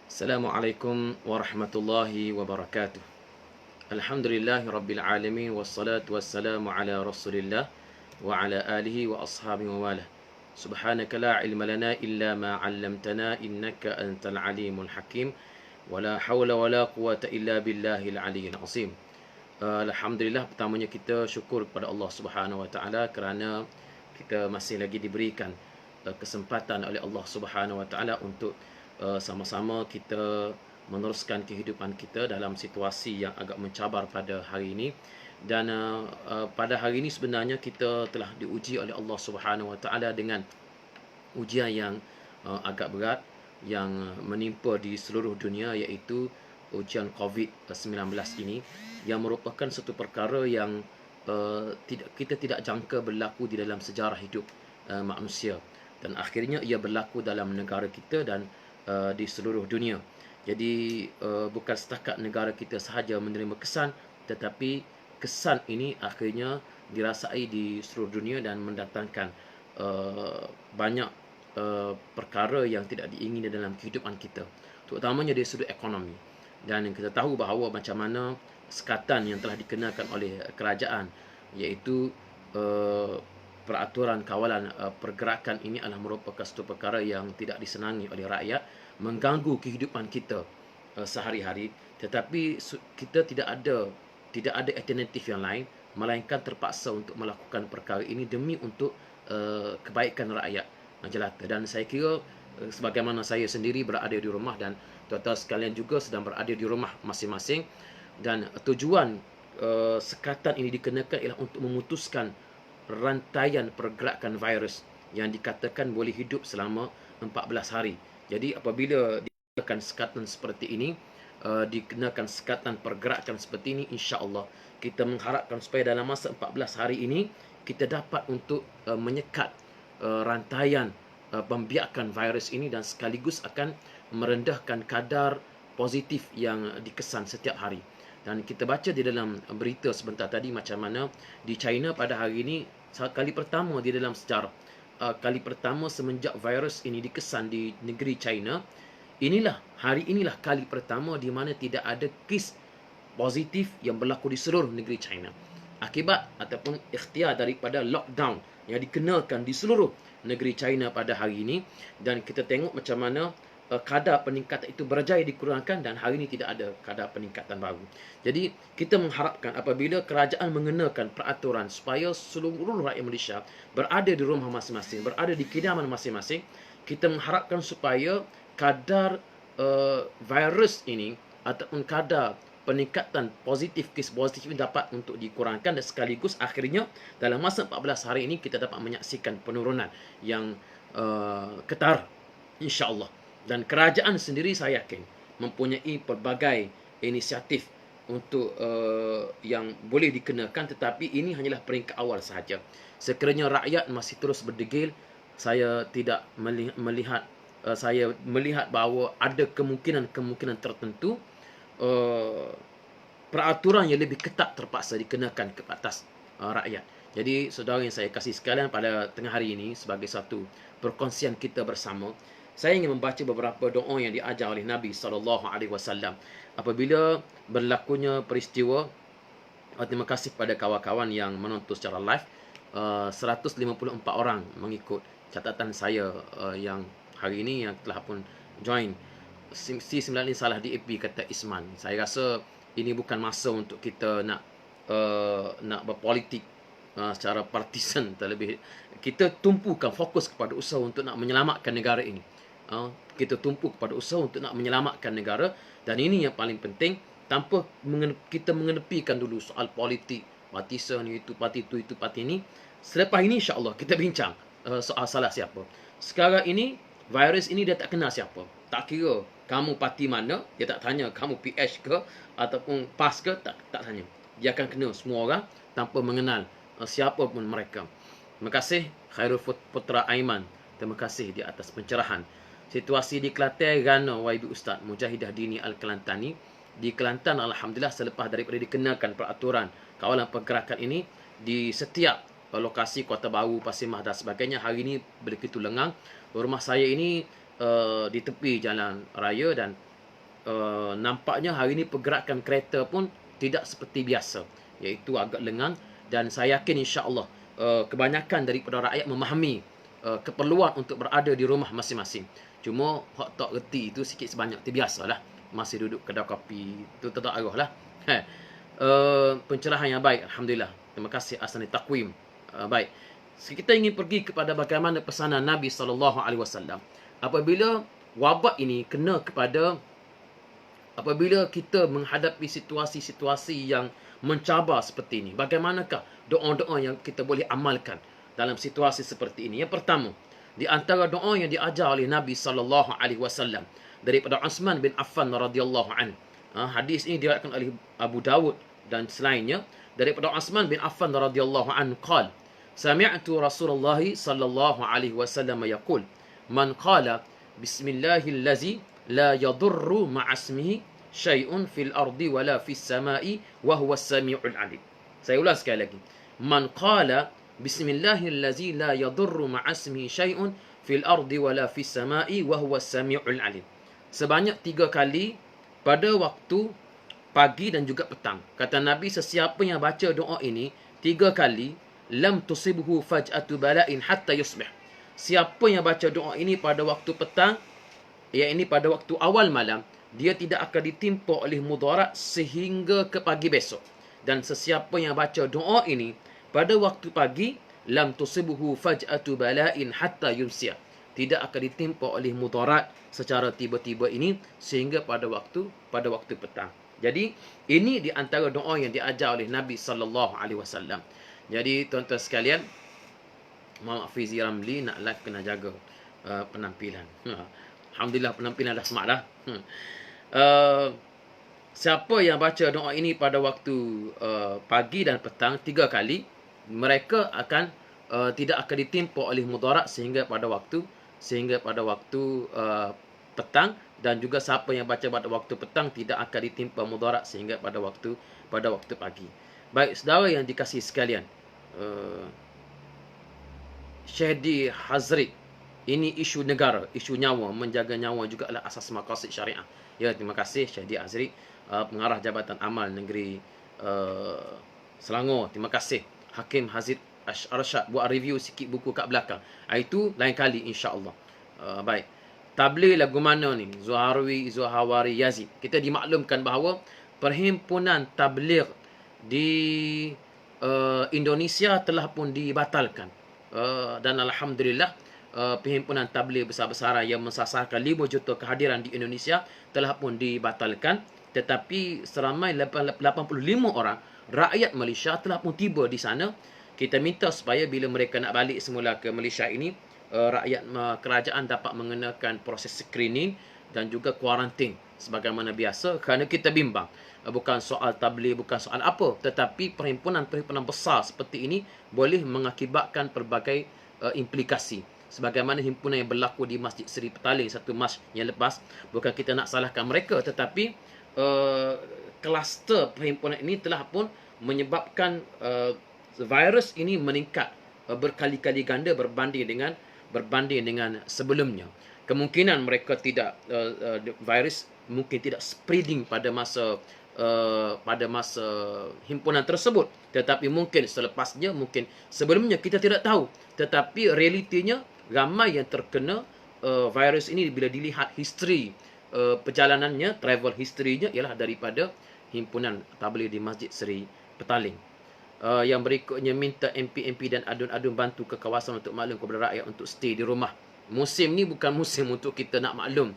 Assalamualaikum warahmatullahi wabarakatuh. Alhamdulillahi rabbil alamin wassalatu wassalamu ala Rasulillah wa ala alihi wa ashabihi wa wala. Subhanaka la ilma lana illa ma 'allamtana innaka antal alimul hakim. Wala haula wala quwata illa billahil aliyyil azim. Alhamdulillah, pertamanya kita syukur kepada Allah Subhanahu wa taala kerana kita masih lagi diberikan kesempatan oleh Allah Subhanahu wa taala untuk sama-sama kita meneruskan kehidupan kita dalam situasi yang agak mencabar pada hari ini. Dan pada hari ini sebenarnya kita telah diuji oleh Allah Subhanahu wa taala dengan ujian yang agak berat yang menimpa di seluruh dunia, iaitu ujian COVID-19 ini, yang merupakan satu perkara yang kita tidak jangka berlaku di dalam sejarah hidup manusia, dan akhirnya ia berlaku dalam negara kita dan di seluruh dunia. Jadi bukan setakat negara kita sahaja menerima kesan, tetapi kesan ini akhirnya dirasai di seluruh dunia dan mendatangkan banyak perkara yang tidak diingini dalam kehidupan kita, terutamanya dari sudut ekonomi. Dan kita tahu bahawa macam mana sekatan yang telah dikenakan oleh kerajaan, iaitu peraturan kawalan pergerakan ini adalah merupakan satu perkara yang tidak disenangi oleh rakyat, mengganggu kehidupan kita sehari-hari. Tetapi kita tidak ada alternatif yang lain melainkan terpaksa untuk melakukan perkara ini demi untuk kebaikan rakyat jelata. Dan saya kira sebagaimana saya sendiri berada di rumah dan tuan-tuan sekalian juga sedang berada di rumah masing-masing, dan tujuan sekatan ini dikenakan ialah untuk memutuskan rantaian pergerakan virus yang dikatakan boleh hidup selama 14 hari. Jadi apabila dikenakan sekatan seperti ini, dikenakan sekatan pergerakan seperti ini, insya-Allah kita mengharapkan supaya dalam masa 14 hari ini kita dapat untuk menyekat rantaian pembiakan virus ini, dan sekaligus akan merendahkan kadar positif yang dikesan setiap hari. Dan kita baca di dalam berita sebentar tadi macam mana di China pada hari ini, kali pertama di dalam sejarah, kali pertama semenjak virus ini dikesan di negeri China, hari inilah kali pertama di mana tidak ada kes positif yang berlaku di seluruh negeri China, akibat ataupun ikhtiar daripada lockdown yang dikenakan di seluruh negeri China pada hari ini. Dan kita tengok macam mana kadar peningkatan itu berjaya dikurangkan, dan hari ini tidak ada kadar peningkatan baru. Jadi kita mengharapkan apabila kerajaan mengenakan peraturan supaya seluruh rakyat Malaysia berada di rumah masing-masing, berada di kediaman masing-masing, kita mengharapkan supaya kadar virus ini ataupun kadar peningkatan kes positif ini dapat untuk dikurangkan, dan sekaligus akhirnya dalam masa 14 hari ini kita dapat menyaksikan penurunan yang ketara, insya-Allah. Dan kerajaan sendiri saya yakin mempunyai pelbagai inisiatif untuk yang boleh dikenakan, tetapi ini hanyalah peringkat awal sahaja. Sekiranya rakyat masih terus berdegil, saya tidak melihat saya melihat bahawa ada kemungkinan tertentu peraturan yang lebih ketat terpaksa dikenakan ke atas rakyat. Jadi saudara yang saya kasih sekalian, pada tengah hari ini sebagai satu perkongsian kita bersama, saya ingin membaca beberapa doa yang diajar oleh Nabi SAW apabila berlakunya peristiwa. Terima kasih kepada kawan-kawan yang menonton secara live. 154 orang mengikut catatan saya yang hari ini yang telah pun join. Si9 ni salah di AP, kata Isman. Saya rasa ini bukan masa untuk kita nak berpolitik secara partisan terlebih. Kita tumpukan fokus kepada usaha untuk nak menyelamatkan negara ini. Kita tumpu kepada usaha untuk nak menyelamatkan negara, dan ini yang paling penting, tanpa kita mengenepikan dulu soal politik, parti ni itu, parti itu, parti ini. Selepas ini insya-Allah kita bincang soal salah siapa. Sekarang ini virus ini dia tak kenal siapa. Tak kira kamu parti mana, dia tak tanya kamu PH ke ataupun PAS ke, tak tanya. Dia akan kena semua orang tanpa mengenal siapa pun mereka. Terima kasih Khairul Putra Aiman. Terima kasih di atas pencerahan. Situasi di Kelantan, Rana YB Ustaz Mujahidah Dini Al-Kelantani. Di Kelantan, alhamdulillah, selepas daripada dikenakan peraturan kawalan pergerakan ini di setiap lokasi Kota Baru, Pasir Mas dan sebagainya, hari ini begitu lengang. Rumah saya ini di tepi jalan raya, dan nampaknya hari ini pergerakan kereta pun tidak seperti biasa, iaitu agak lengang, dan saya yakin insya-Allah kebanyakan daripada rakyat memahami keperluan untuk berada di rumah masing-masing. Cuma hak tak reti itu sikit sebanyak tu biasalah. Masih duduk kedai kopi tu tak arah lah. Pencerahan yang baik, alhamdulillah. Terima kasih Asani Takwim. Baik. Kita ingin pergi kepada bagaimana pesanan Nabi SAW apabila wabak ini kena kepada, apabila kita menghadapi situasi-situasi yang mencabar seperti ini, bagaimanakah doa-doa yang kita boleh amalkan dalam situasi seperti ini? Yang pertama, di antara doa yang diajar oleh Nabi SAW daripada Uthman bin Affan radhiyallahu anhu. Hadis ini diriwayatkan oleh Abu Dawud dan selainnya daripada Uthman bin Affan radhiyallahu anhu qala sami'tu Rasulullah sallallahu alaihi wasallam yaqul man qala bismillahillazi la yadurru ma'asmihi syai'un fil ardi wala fis sama'i wa huwa as-sami'ul 'alim. Saya ulang sekali lagi. Man qala bismillahillazi la yadurru ma'asmihi syai'un fil ardi wala fis sama'i wa huwa as-sami'ul 'alim. Sebanyak 3 kali pada waktu pagi dan juga petang. Kata Nabi, sesiapa yang baca doa ini 3 kali, lam tusibhu faj'atu bala'in hatta yusbih. Siapa yang baca doa ini pada waktu petang, iaitu pada waktu awal malam, dia tidak akan ditimpa oleh mudarat sehingga ke pagi besok. Dan sesiapa yang baca doa ini pada waktu pagi, lam tusibhu faj'atu bala'in hatta yumsiyah. Tidak akan ditimpa oleh mudarat secara tiba-tiba ini sehingga pada waktu petang. Jadi ini di antara doa yang diajar oleh Nabi SAW. Jadi tuan-tuan sekalian, Muhammad Fizi Ramli nak live kena jaga penampilan. Alhamdulillah penampilan dah smart dah. Siapa yang baca doa ini pada waktu pagi dan petang 3 kali, mereka akan tidak akan ditimpa oleh mudarat sehingga pada waktu petang, dan juga siapa yang baca pada waktu petang tidak akan ditimpa mudarat sehingga pada waktu pagi. Baik, saudara yang dikasihi sekalian, Syahdi Hazri, ini isu negara, isu nyawa, menjaga nyawa juga adalah asas maqasid syariah. Ya, terima kasih Syahdi Hazri, pengarah Jabatan Amal Negeri Selangor. Terima kasih Hakim Hazid Arsyad buat review sikit buku kat belakang. Itu lain kali insya-Allah. Baik. Tabligh lagu mana ni? Zuhawari Yazid. Kita dimaklumkan bahawa perhimpunan tabligh di Indonesia telah pun dibatalkan. Dan alhamdulillah perhimpunan tabligh besar-besaran yang mensasarkan 5 juta kehadiran di Indonesia telah pun dibatalkan, tetapi seramai 85 orang rakyat Malaysia telah pun tiba di sana. Kita minta supaya bila mereka nak balik semula ke Malaysia ini, rakyat kerajaan dapat mengenakan proses screening dan juga kuarantin sebagaimana biasa, kerana kita bimbang. Bukan soal tabligh, bukan soal apa, tetapi perhimpunan-perhimpunan besar seperti ini boleh mengakibatkan pelbagai implikasi. Sebagaimana himpunan yang berlaku di Masjid Seri Petaling satu Mac yang lepas, bukan kita nak salahkan mereka, tetapi kluster perhimpunan ini telah pun menyebabkan virus ini meningkat berkali-kali ganda berbanding dengan sebelumnya. Kemungkinan mereka tidak virus mungkin tidak spreading pada masa himpunan tersebut, tetapi mungkin selepasnya, mungkin sebelumnya, kita tidak tahu. Tetapi realitinya ramai yang terkena virus ini bila dilihat history perjalanannya, travel history-nya ialah daripada himpunan tabligh di Masjid Seri Petaling. Yang berikutnya, minta MP dan adun-adun bantu ke kawasan untuk maklum kepada rakyat untuk stay di rumah. Musim ni bukan musim untuk kita nak maklum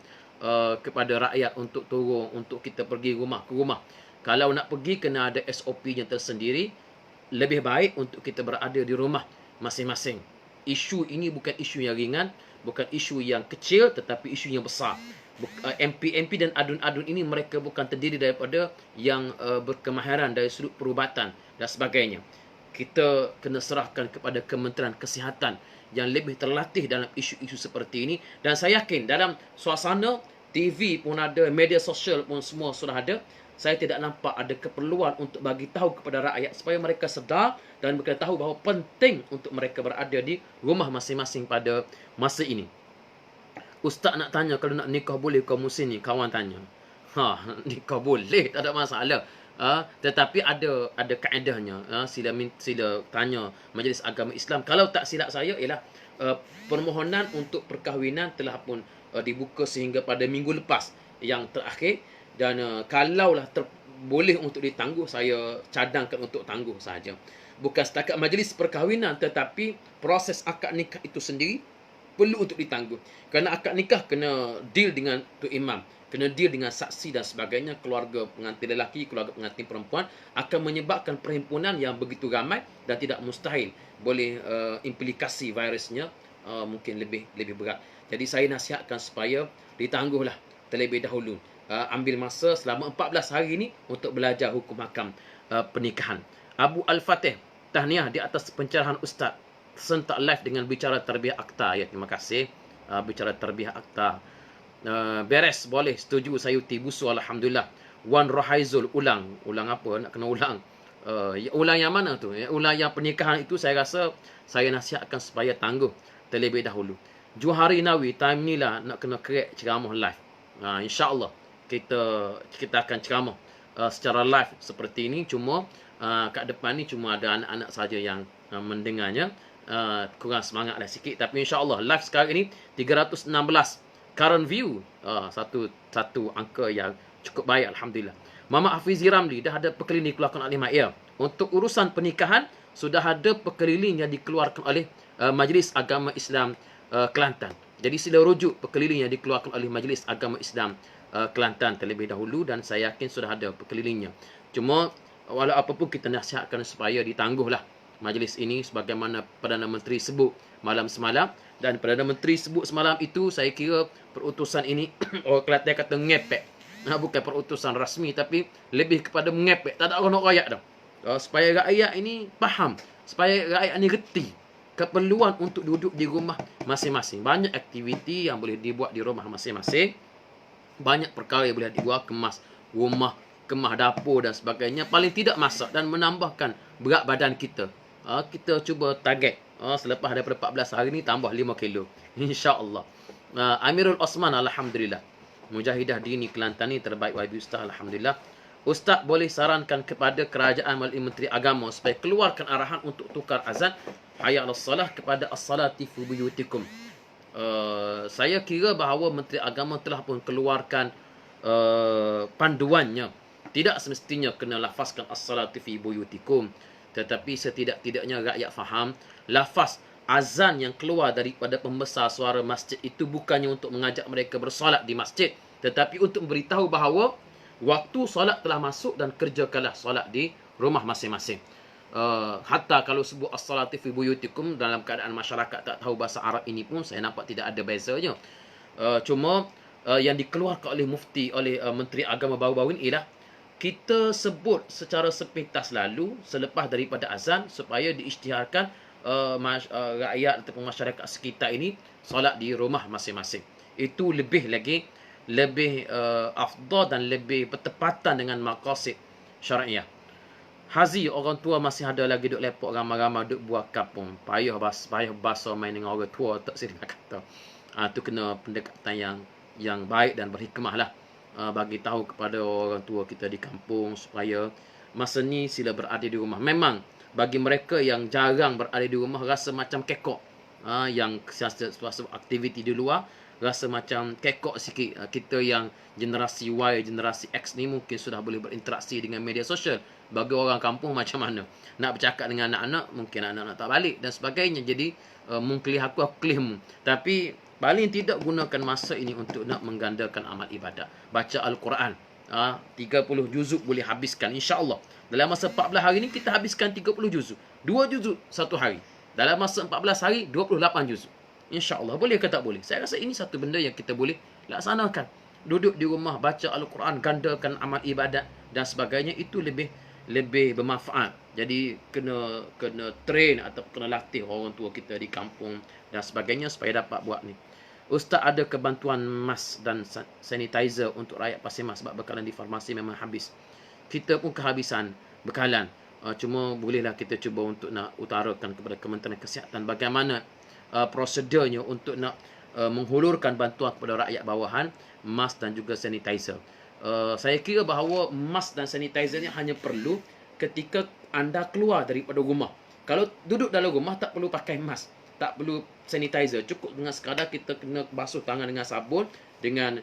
kepada rakyat untuk turun, untuk kita pergi rumah ke rumah. Kalau nak pergi, kena ada SOP-nya tersendiri. Lebih baik untuk kita berada di rumah masing-masing. Isu ini bukan isu yang ringan, bukan isu yang kecil, tetapi isu yang besar. MP dan adun-adun ini mereka bukan terdiri daripada yang berkemahiran dari sudut perubatan dan sebagainya. Kita kena serahkan kepada Kementerian Kesihatan yang lebih terlatih dalam isu-isu seperti ini. Dan saya yakin dalam suasana TV pun ada, media sosial pun semua sudah ada. Saya tidak nampak ada keperluan untuk bagi tahu kepada rakyat supaya mereka sedar dan mereka tahu bahawa penting untuk mereka berada di rumah masing-masing pada masa ini. Ustaz nak tanya, kalau nak nikah boleh ke musim ni? Kawan tanya. nikah boleh, tak ada masalah. Tetapi ada kaedahnya. Sila tanya Majlis Agama Islam. Kalau tak silap saya ialah permohonan untuk perkahwinan telah pun dibuka sehingga pada minggu lepas yang terakhir, dan kalaulah boleh untuk ditangguh, saya cadangkan untuk tangguh saja. Bukan setakat majlis perkahwinan, tetapi proses akad nikah itu sendiri perlu untuk ditangguh. Kerana akad nikah kena deal dengan tu imam, kena deal dengan saksi dan sebagainya, keluarga pengantin lelaki, keluarga pengantin perempuan, akan menyebabkan perhimpunan yang begitu ramai dan tidak mustahil boleh implikasi virusnya mungkin lebih berat. Jadi saya nasihatkan supaya ditangguhlah terlebih dahulu. Ambil masa selama 14 hari ini untuk belajar hukum hakam pernikahan. Abu Al-Fatih, tahniah di atas pencerahan Ustaz. Sentak live dengan bicara tarbiyah akta. Ya, terima kasih. Bicara tarbiyah akta. Beres, boleh. Setuju, saya tibusu, alhamdulillah. Wan Rohaizul, ulang. Ulang apa? Nak kena ulang. Ulang yang mana tu? Ulang yang pernikahan itu saya rasa saya nasihatkan supaya tangguh terlebih dahulu. Johari Nawi, time ni lah nak kena create ceramah live. InsyaAllah kita akan ceramah secara live seperti ini. Cuma kat depan ni cuma ada anak-anak saja yang mendengarnya. Kurang semangat lah sikit. Tapi insyaAllah live sekarang ini 316 current view. Satu angka yang cukup baik, alhamdulillah. Mama Hafizi Ramli dah ada pekeliling dikeluarkan oleh MAIA. Untuk urusan pernikahan sudah ada pekeliling yang dikeluarkan oleh Majlis Agama Islam Kelantan. Jadi sila rujuk pekeliling yang dikeluarkan oleh Majlis Agama Islam Kelantan terlebih dahulu, dan saya yakin sudah ada pekelilingnya. Cuma walau apapun kita nasihatkan supaya ditangguhlah majlis ini sebagaimana Perdana Menteri sebut malam semalam. Dan Perdana Menteri sebut semalam itu, saya kira perutusan ini orang Kelantan kata ngepek. Bukan perutusan rasmi, tapi lebih kepada mengepek. Tak ada orang nak rakyat dah. Supaya rakyat ini faham, supaya rakyat ini reti keperluan untuk duduk di rumah masing-masing. Banyak aktiviti yang boleh dibuat di rumah masing-masing. Banyak perkara yang boleh dibuat, kemas rumah, kemas dapur dan sebagainya. Paling tidak masak dan menambahkan berat badan kita. Kita cuba target selepas daripada 14 hari ni tambah 5 kilo. InsyaAllah. Amirul Osman, alhamdulillah. Mujahidah Dini Kelantan ni terbaik YB Ustaz, alhamdulillah. Ustaz boleh sarankan kepada kerajaan melalui Menteri Agama supaya keluarkan arahan untuk tukar azan hayya 'alas salah kepada as-salati fi buyutikum. Saya kira bahawa Menteri Agama telah pun keluarkan panduannya. Tidak semestinya kena lafazkan as-salatu fi buyutikum, tetapi setidak-tidaknya rakyat faham lafaz azan yang keluar daripada pembesar suara masjid itu bukannya untuk mengajak mereka bersolat di masjid, tetapi untuk memberitahu bahawa waktu solat telah masuk dan kerjakanlah solat di rumah masing-masing. Hatta kalau sebut as-salatu fi buyutikum dalam keadaan masyarakat tak tahu bahasa Arab ini pun saya nampak tidak ada bezanya. Cuma yang dikeluarkan oleh mufti, oleh Menteri Agama baru-baru ini ialah kita sebut secara sepintas lalu selepas daripada azan supaya diisytiharkan rakyat ataupun masyarakat sekitar ini solat di rumah masing-masing. Itu lebih afdal dan lebih bertepatan dengan maqasid syariah. Hazi, orang tua masih ada lagi duk lepok ramai-ramai duk buat kampung. Payah bahasa main dengan orang tua, tak silap kata. Itu kena pendekatan yang baik dan berhikmah lah. Bagi tahu kepada orang tua kita di kampung supaya masa ni sila berada di rumah. Memang bagi mereka yang jarang berada di rumah rasa macam kekok. Yang suatu aktiviti di luar rasa macam kekok sikit. Kita yang generasi Y, generasi X ni mungkin sudah boleh berinteraksi dengan media sosial. Bagi orang kampung macam mana? Nak bercakap dengan anak-anak, mungkin anak-anak tak balik dan sebagainya. Jadi mungkin aku kelihmu. Tapi paling tidak gunakan masa ini untuk nak menggandakan amal ibadah. Baca Al-Quran. 30 juzuk boleh habiskan insya-Allah. Dalam masa 14 hari ni kita habiskan 30 juzuk. 2 juzuk satu hari. Dalam masa 14 hari 28 juzuk. InsyaAllah. Boleh ke tak boleh? Saya rasa ini satu benda yang kita boleh laksanakan. Duduk di rumah, baca Al-Quran, gandakan amal ibadat dan sebagainya. Itu lebih bermanfaat. Jadi kena train atau kena latih orang tua kita di kampung dan sebagainya supaya dapat buat ni. Ustaz, ada kebantuan mask dan sanitizer untuk rakyat Pasir Mas sebab bekalan di farmasi memang habis. Kita pun kehabisan bekalan. Cuma bolehlah kita cuba untuk nak utarakan kepada Kementerian Kesihatan bagaimana prosedurnya untuk nak menghulurkan bantuan kepada rakyat bawahan, mask dan juga sanitizer. Saya kira bahawa mask dan sanitizer ni hanya perlu ketika anda keluar daripada rumah. Kalau duduk dalam rumah tak perlu pakai mask, tak perlu sanitizer. Cukup dengan sekadar kita kena basuh tangan dengan sabun, dengan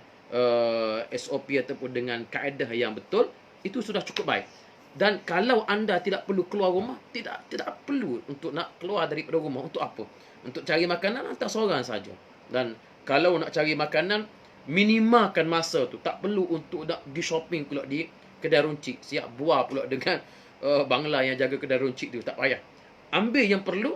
SOP ataupun dengan kaedah yang betul, itu sudah cukup baik. Dan kalau anda tidak perlu keluar rumah, tidak perlu untuk nak keluar daripada rumah. Untuk apa? Untuk cari makanan, hantar seorang saja. Dan kalau nak cari makanan, minimalkan masa tu. Tak perlu untuk nak pergi shopping pula di kedai runcit. Siap buah pula dengan bangla yang jaga kedai runcit tu. Tak payah. Ambil yang perlu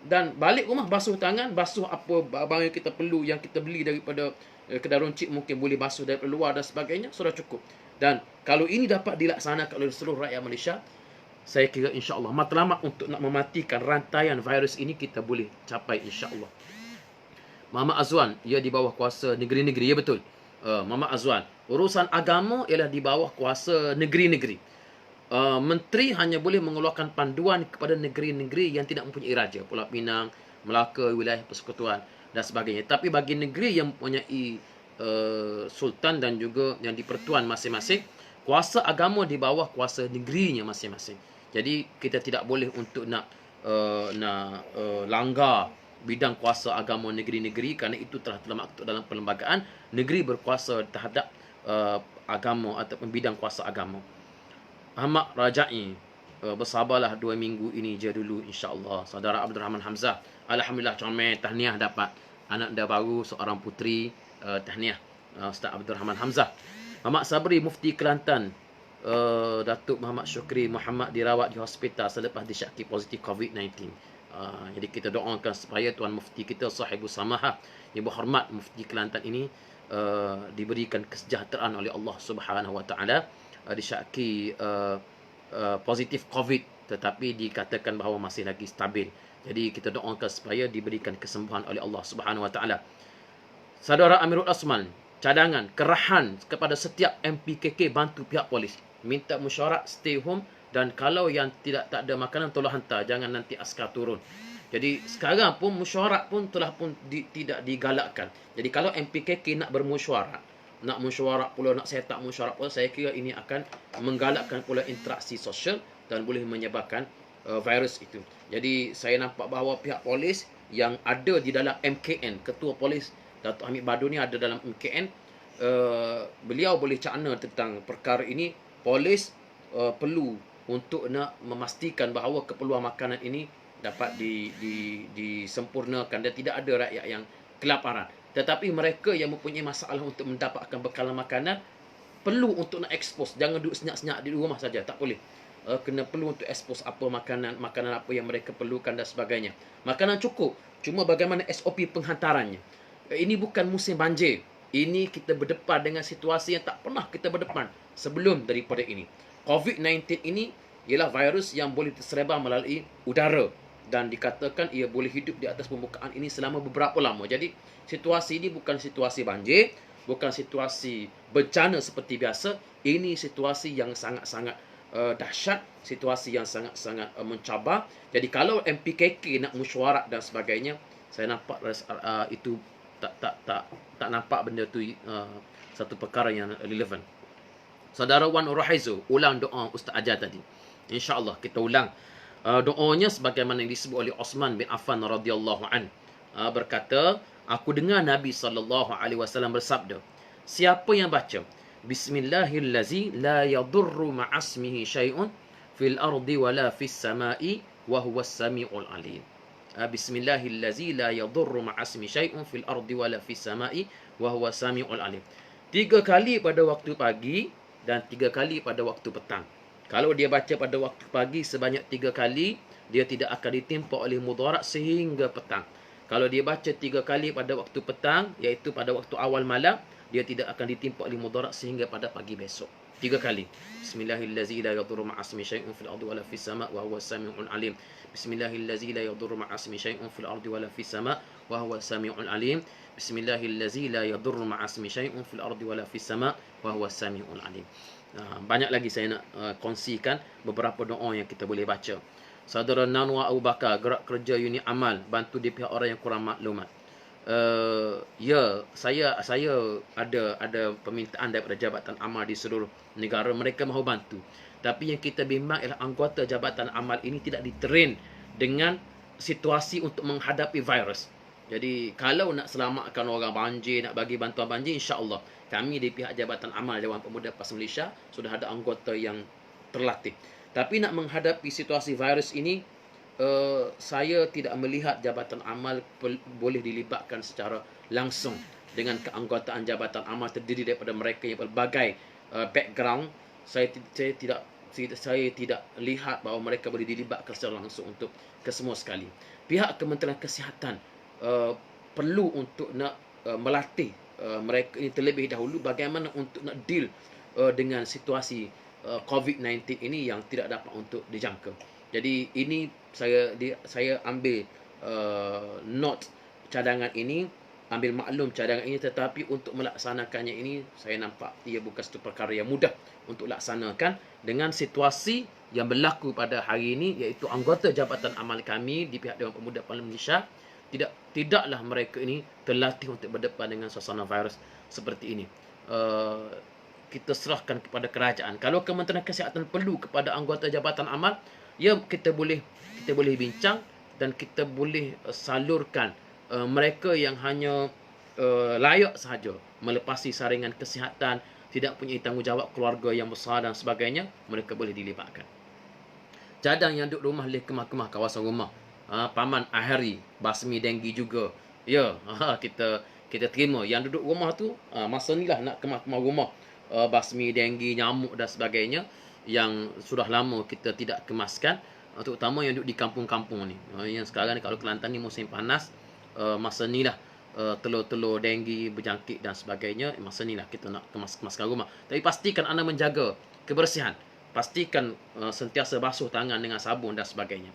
dan balik rumah basuh tangan, basuh apa barang yang kita perlu, yang kita beli daripada kedai runcit, mungkin boleh basuh daripada luar dan sebagainya, sudah cukup. Dan kalau ini dapat dilaksanakan oleh seluruh rakyat Malaysia, saya kira insya-Allah matlamat untuk nak mematikan rantaian virus ini kita boleh capai insya-Allah. Muhammad Azwan, ia di bawah kuasa negeri-negeri, ya betul. Muhammad Azwan, urusan agama ialah di bawah kuasa negeri-negeri. Menteri hanya boleh mengeluarkan panduan kepada negeri-negeri yang tidak mempunyai raja, Pulau Pinang, Melaka, wilayah persekutuan dan sebagainya. Tapi bagi negeri yang mempunyai sultan dan juga yang dipertuan masing-masing, kuasa agama di bawah kuasa negerinya masing-masing. Jadi kita tidak boleh untuk nak langgar bidang kuasa agama negeri-negeri, kerana itu telah termaktub dalam perlembagaan. Negeri berkuasa terhadap agama ataupun bidang kuasa agama. Ahmad Rajai, bersabarlah 2 minggu ini je dulu insya-Allah. Saudara Abdul Rahman Hamzah, alhamdulillah comel, tahniah dapat anak anda baru seorang puteri, tahniah Ustaz Abdul Rahman Hamzah. Muhammad Sabri, Mufti Kelantan, Datuk Muhammad Syukri Muhammad dirawat di hospital selepas disyaki positif COVID-19. Jadi kita doakan supaya Tuan Mufti kita Sahibus Samahah, yang berhormat Mufti Kelantan ini, diberikan kesejahteraan oleh Allah Subhanahu Wa Taala. Disyaki positif COVID, tetapi dikatakan bahawa masih lagi stabil. Jadi kita doakan supaya diberikan kesembuhan oleh Allah Subhanahu Wa Taala. Saudara Amirul Osman, cadangan kerahan kepada setiap MPKK bantu pihak polis, minta mesyuarat stay home, dan kalau yang tak ada makanan tolong hantar, jangan nanti askar turun. Jadi sekarang pun mesyuarat pun telah pun tidak digalakkan. Jadi kalau MPKK nak bermesyuarat, nak mesyuarat pula, nak set up mesyuarat pula, saya kira ini akan menggalakkan pula interaksi sosial dan boleh menyebabkan virus itu. Jadi saya nampak bahawa pihak polis yang ada di dalam MKN, Ketua Polis Datuk Hamid Badu ni ada dalam MKN, beliau boleh cakna tentang perkara ini. Polis perlu untuk nak memastikan bahawa keperluan makanan ini dapat disempurnakan dan tidak ada rakyat yang kelaparan. Tetapi mereka yang mempunyai masalah untuk mendapatkan bekalan makanan perlu untuk nak expose. Jangan duduk senyap-senyap di rumah saja, tak boleh. Kena perlu untuk expose apa makanan apa yang mereka perlukan dan sebagainya. Makanan cukup, cuma bagaimana SOP penghantarannya. Ini bukan musim banjir. Ini kita berdepan dengan situasi yang tak pernah kita berdepan sebelum daripada ini. COVID-19 ini ialah virus yang boleh tersebar melalui udara, dan dikatakan ia boleh hidup di atas permukaan ini selama beberapa lama. Jadi situasi ini bukan situasi banjir, bukan situasi bencana seperti biasa. Ini situasi yang sangat-sangat dahsyat, situasi yang sangat-sangat mencabar. Jadi kalau MPKK nak mesyuarat dan sebagainya, saya nampak itu tak nampak benda tu satu perkara yang relevan. Saudara Wan Urahaizu, ulang doa Ustaz ajar tadi. InsyaAllah kita ulang doanya sebagaimana yang disebut oleh Osman bin Affan radhiyallahu an. Berkata, aku dengar Nabi SAW bersabda, siapa yang baca Bismillahillazi la yadurru ma'asmihi syai'un fil ardi wala fis sama'i wa huwas sami'ul alim. Bismillahillazi la yadurru ma'asmi syai'un fil ardi wala fis sama'i wa huwas sami'ul alim. 3 kali pada waktu pagi dan 3 kali pada waktu petang. Kalau dia baca pada waktu pagi sebanyak 3 kali, dia tidak akan ditimpa oleh mudarat sehingga petang. Kalau dia baca 3 kali pada waktu petang, iaitu pada waktu awal malam, dia tidak akan ditimpa oleh mudarat sehingga pada pagi besok. 3 kali. Bismillahillazi la yadurru ma'asmi syai'un fil ardi wala fis sama' wa huwas sami'ul alim. Bismillahillazi la yadurru ma'asmi syai'un fil ardi wala fis sama' wa huwas sami'ul alim. Bismillahillazi la yadurru ma'asmi syai'un fil ardi wala fis sama' wa huwas sami'ul alim. Banyak lagi saya nak kongsikan beberapa doa yang kita boleh baca. Saudara Nanwa Abu Bakar, gerak kerja unit amal, bantu di pihak orang yang kurang maklumat. Ya, saya ada permintaan daripada jabatan amal di seluruh negara, mereka mahu bantu. Tapi yang kita bimbang ialah anggota jabatan amal ini tidak ditrain dengan situasi untuk menghadapi virus. Jadi kalau nak selamatkan orang banjir, nak bagi bantuan banjir, insya-Allah kami di pihak Jabatan Amal Dewan Pemuda PAS Malaysia sudah ada anggota yang terlatih. Tapi nak menghadapi situasi virus ini, saya tidak melihat Jabatan Amal boleh dilibatkan secara langsung dengan keanggotaan Jabatan Amal terdiri daripada mereka yang berbagai background. Saya tidak lihat bahawa mereka boleh dilibatkan secara langsung untuk kesemua sekali. Pihak Kementerian Kesihatan perlu untuk nak melatih mereka ini terlebih dahulu bagaimana untuk nak deal dengan situasi COVID-19 ini yang tidak dapat untuk dijangka. Jadi ini saya ambil note cadangan ini, ambil maklum cadangan ini, tetapi untuk melaksanakannya ini saya nampak ia bukan satu perkara yang mudah untuk laksanakan dengan situasi yang berlaku pada hari ini, iaitu anggota jabatan amal kami di pihak Dewan Pemuda Parlimen Malaysia tidaklah mereka ini terlatih untuk berdepan dengan suasana virus seperti ini. Kita serahkan kepada kerajaan. Kalau Kementerian Kesihatan perlu kepada anggota jabatan amal, ya kita boleh bincang dan kita boleh salurkan mereka yang hanya layak sahaja melepasi saringan kesihatan, tidak punya tanggungjawab keluarga yang besar dan sebagainya, mereka boleh dilibatkan. Cadang yang duduk rumah boleh kemah-kemah kawasan rumah. Paman Ahari basmi denggi juga. Ya, kita terima. Yang duduk rumah tu masa ni lah nak kemah-kemah rumah, basmi denggi, nyamuk dan sebagainya yang sudah lama kita tidak kemaskan, terutama yang duduk di kampung-kampung ni. Yang sekarang ni kalau Kelantan ni musim panas, masa ni lah telur-telur denggi berjangkit dan sebagainya, masa ni lah kita nak kemaskan rumah. Tapi pastikan anda menjaga kebersihan. Pastikan sentiasa basuh tangan dengan sabun dan sebagainya.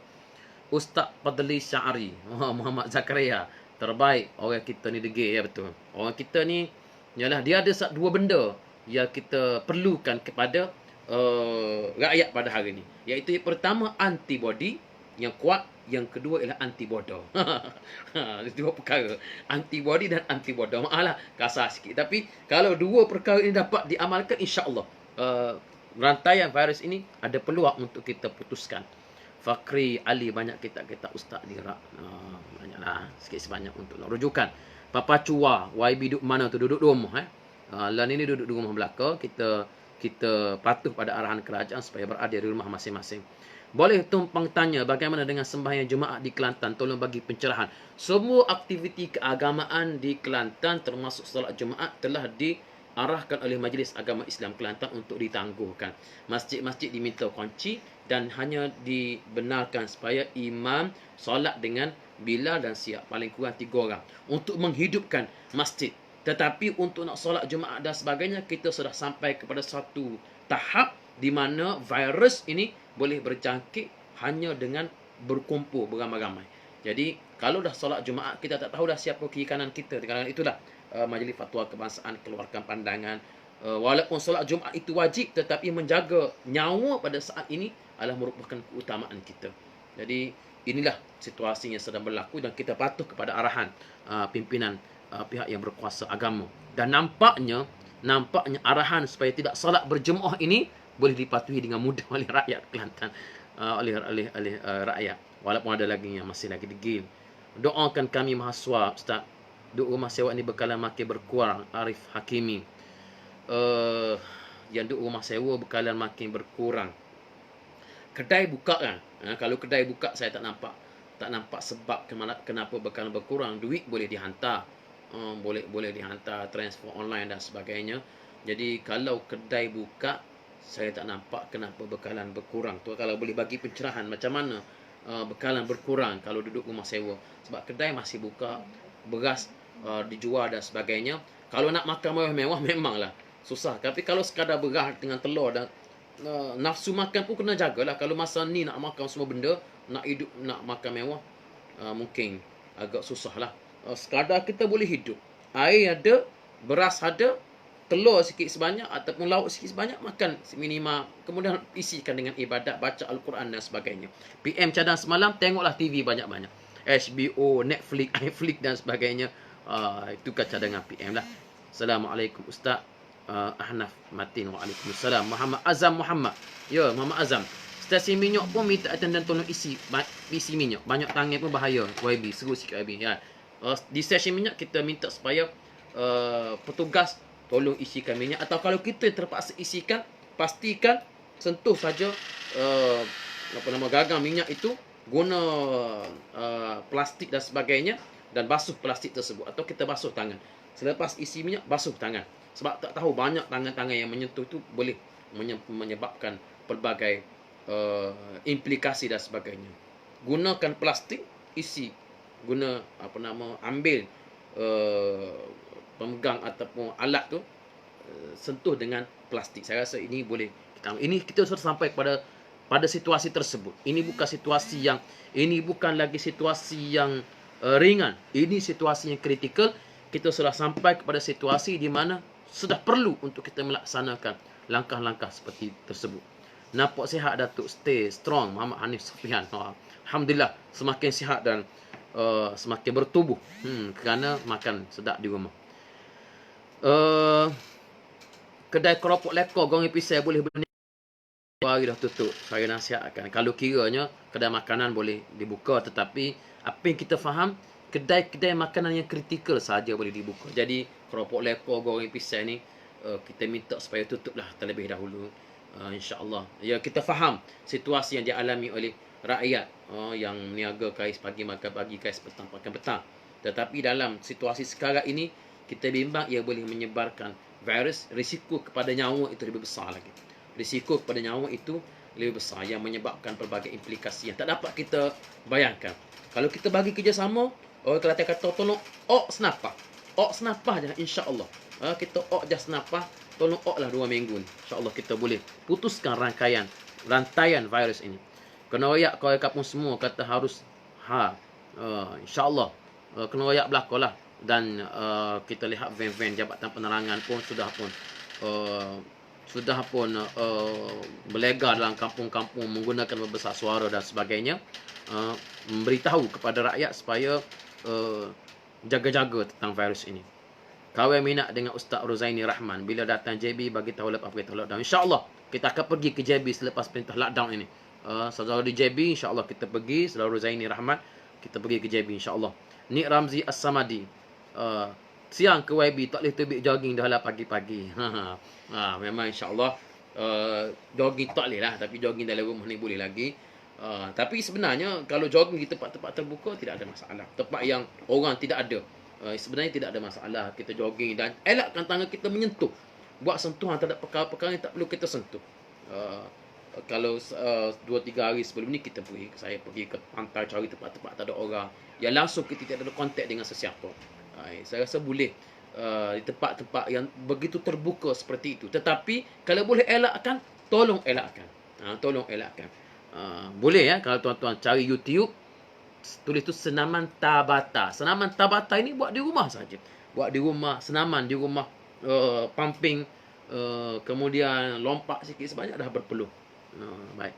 Ustaz Fadli Syari, Muhammad Zakaria, terbaik orang kita ni degil, ya betul. Orang kita ni ialah dia ada dua benda yang kita perlukan kepada rakyat pada hari ni, iaitu yang pertama antibody yang kuat, yang kedua ialah antiboda. Dua perkara, antibody dan antiboda. Maaflah kasar sikit, tapi kalau dua perkara ini dapat diamalkan, insya-Allah rantaian virus ini ada peluang untuk kita putuskan. Fakri Ali banyak kitab-kitab Ustaz Lirak. Banyaklah, sikit sebanyak untuk rujukan. Papa Cua, YB duduk mana tu? Duduk di rumah. Lan ini duduk di rumah belaka. Kita patuh pada arahan kerajaan supaya berada di rumah masing-masing. Boleh tumpang tanya bagaimana dengan sembahyang Jumaat di Kelantan? Tolong bagi pencerahan. Semua aktiviti keagamaan di Kelantan termasuk solat Jumaat telah diarahkan oleh Majlis Agama Islam Kelantan untuk ditangguhkan. Masjid-masjid diminta kunci dan hanya dibenarkan supaya imam solat dengan Bilal dan siap paling kurang 3 orang untuk menghidupkan masjid. Tetapi untuk nak solat Jumaat dan sebagainya, kita sudah sampai kepada satu tahap di mana virus ini boleh berjangkit hanya dengan berkumpul beramai-ramai. Jadi kalau dah solat Jumaat, kita tak tahu dah siapa kiri kanan kita. Kerana itulah Majlis Fatwa Kebangsaan keluarkan pandangan, walaupun solat Jumaat itu wajib, tetapi menjaga nyawa pada saat ini adalah merupakan keutamaan kita. Jadi inilah situasi yang sedang berlaku dan kita patuh kepada arahan pimpinan pihak yang berkuasa agama. Dan nampaknya arahan supaya tidak solat berjemaah ini boleh dipatuhi dengan mudah oleh rakyat Kelantan, oleh rakyat, walaupun ada lagi yang masih lagi degil. Doakan kami mahasiswa Ustaz, duduk rumah sewa ni bekalan makin berkurang. Arif Hakimi, yang duduk rumah sewa bekalan makin berkurang. Kedai buka kan, kalau kedai buka saya tak nampak sebab kenapa bekalan berkurang. Duit boleh dihantar, boleh dihantar transfer online dan sebagainya. Jadi kalau kedai buka, saya tak nampak kenapa bekalan berkurang. Tu kalau boleh bagi pencerahan macam mana bekalan berkurang kalau duduk rumah sewa. Sebab kedai masih buka, beras dijual dan sebagainya. Kalau nak makan mewah-mewah memanglah susah. Tapi kalau sekadar beras dengan telur dan nafsu makan pun kena jagalah. Kalau masa ni nak makan semua benda, nak hidup, nak makan mewah, mungkin agak susah lah. Sekadar kita boleh hidup, air ada, beras ada, telur sikit sebanyak ataupun lauk sikit sebanyak, makan minimal, kemudian isikan dengan ibadat, baca Al-Quran dan sebagainya. PM cadang semalam, tengoklah TV banyak-banyak, HBO, Netflix, iFlix dan sebagainya. Itu kaca dengan PM lah. Assalamualaikum Ustaz Ahnaf Matin. Waalaikumsalam. Muhammad Azam Muhammad. Ya, Muhammad Azam. Stesen minyak pun minta attendant tolong isi minyak. Banyak tangan pun bahaya. YB, seru sikit YB. Ya. Di stesen minyak kita minta supaya petugas tolong isikan minyak, atau kalau kita terpaksa isikan, pastikan sentuh saja gagang minyak itu, guna plastik dan sebagainya, dan basuh plastik tersebut, atau kita basuh tangan. Selepas isi minyak, basuh tangan. Sebab tak tahu banyak tangan-tangan yang menyentuh itu boleh menyebabkan pelbagai implikasi dan sebagainya. Gunakan plastik, isi, guna ambil pemegang ataupun alat tu, sentuh dengan plastik. Saya rasa ini boleh kita sudah sampai pada situasi tersebut. Ini bukan lagi situasi yang ringan. Ini situasi yang kritikal. Kita sudah sampai kepada situasi di mana sudah perlu untuk kita melaksanakan langkah-langkah seperti tersebut. Nampak sihat Datuk, stay strong. Muhammad Hanif Safian. Alhamdulillah semakin sihat dan semakin bertubuh kerana makan sedap di rumah. Kedai keropok lekor Goreng Pisang boleh berniaga. Hari dah tutup. Saya nasihatkan, kalau kiranya kedai makanan boleh dibuka, tetapi apa yang kita faham, kedai-kedai makanan yang kritikal saja boleh dibuka. Jadi keropok lekor Goreng Pisang ni kita minta supaya tutuplah terlebih dahulu, insya-Allah. Ya, kita faham situasi yang dialami oleh rakyat yang meniaga kais pagi makan pagi, kais petang makan petang. Tetapi dalam situasi sekarang ini, kita bimbang ia boleh menyebarkan virus. Risiko kepada nyawa itu lebih besar lagi. Risiko kepada nyawa itu lebih besar, yang menyebabkan pelbagai implikasi yang tak dapat kita bayangkan. Kalau kita bagi kerjasama, orang Kelantan kata tolong senapah. Senapah je, insya-Allah. Kita je senapah, tolong lah 2 minggu ni. Insya-Allah kita boleh putuskan rantaian virus ini. Kena royak kau kampung semua kata harus insya-Allah kena royak belakalah. Dan kita lihat van-van Jabatan Penerangan pun sudah pun berlega dalam kampung-kampung menggunakan berbesar suara dan sebagainya, memberitahu kepada rakyat supaya jaga-jaga tentang virus ini. Kawan minat dengan Ustaz Rozaini Rahman, bila datang JB bagi tahu lepas perintah lockdown. InsyaAllah kita akan pergi ke JB selepas perintah lockdown ini. Saudara di JB, insyaAllah kita pergi. Saudara Rozaini Rahman, kita pergi ke JB insyaAllah. Nik Ramzi As-Samadi, siang ke YB tak boleh terbit jogging dah lah pagi-pagi. Memang insya-Allah jogging tak boleh lah, tapi jogging dalam rumah ni boleh lagi. Tapi sebenarnya kalau jogging di tempat-tempat terbuka tidak ada masalah. Tempat yang orang tidak ada, sebenarnya tidak ada masalah. Kita jogging dan elakkan tangan kita menyentuh. Buat sentuhan terhadap perkara-perkara yang tak perlu kita sentuh. Kalau 2-3 hari sebelum ni saya pergi ke pantai cari tempat-tempat tak ada orang, yang langsung kita tidak ada kontak dengan sesiapa. Saya rasa boleh di tempat-tempat yang begitu terbuka seperti itu. Tetapi kalau boleh elakkan, tolong elakkan. Tolong elakkan. Boleh ya, kalau tuan-tuan cari YouTube, tulis tu senaman Tabata. Senaman Tabata ini buat di rumah saja. Buat di rumah, senaman di rumah, pumping, kemudian lompat sikit sebanyak dah berpeluh. Baik.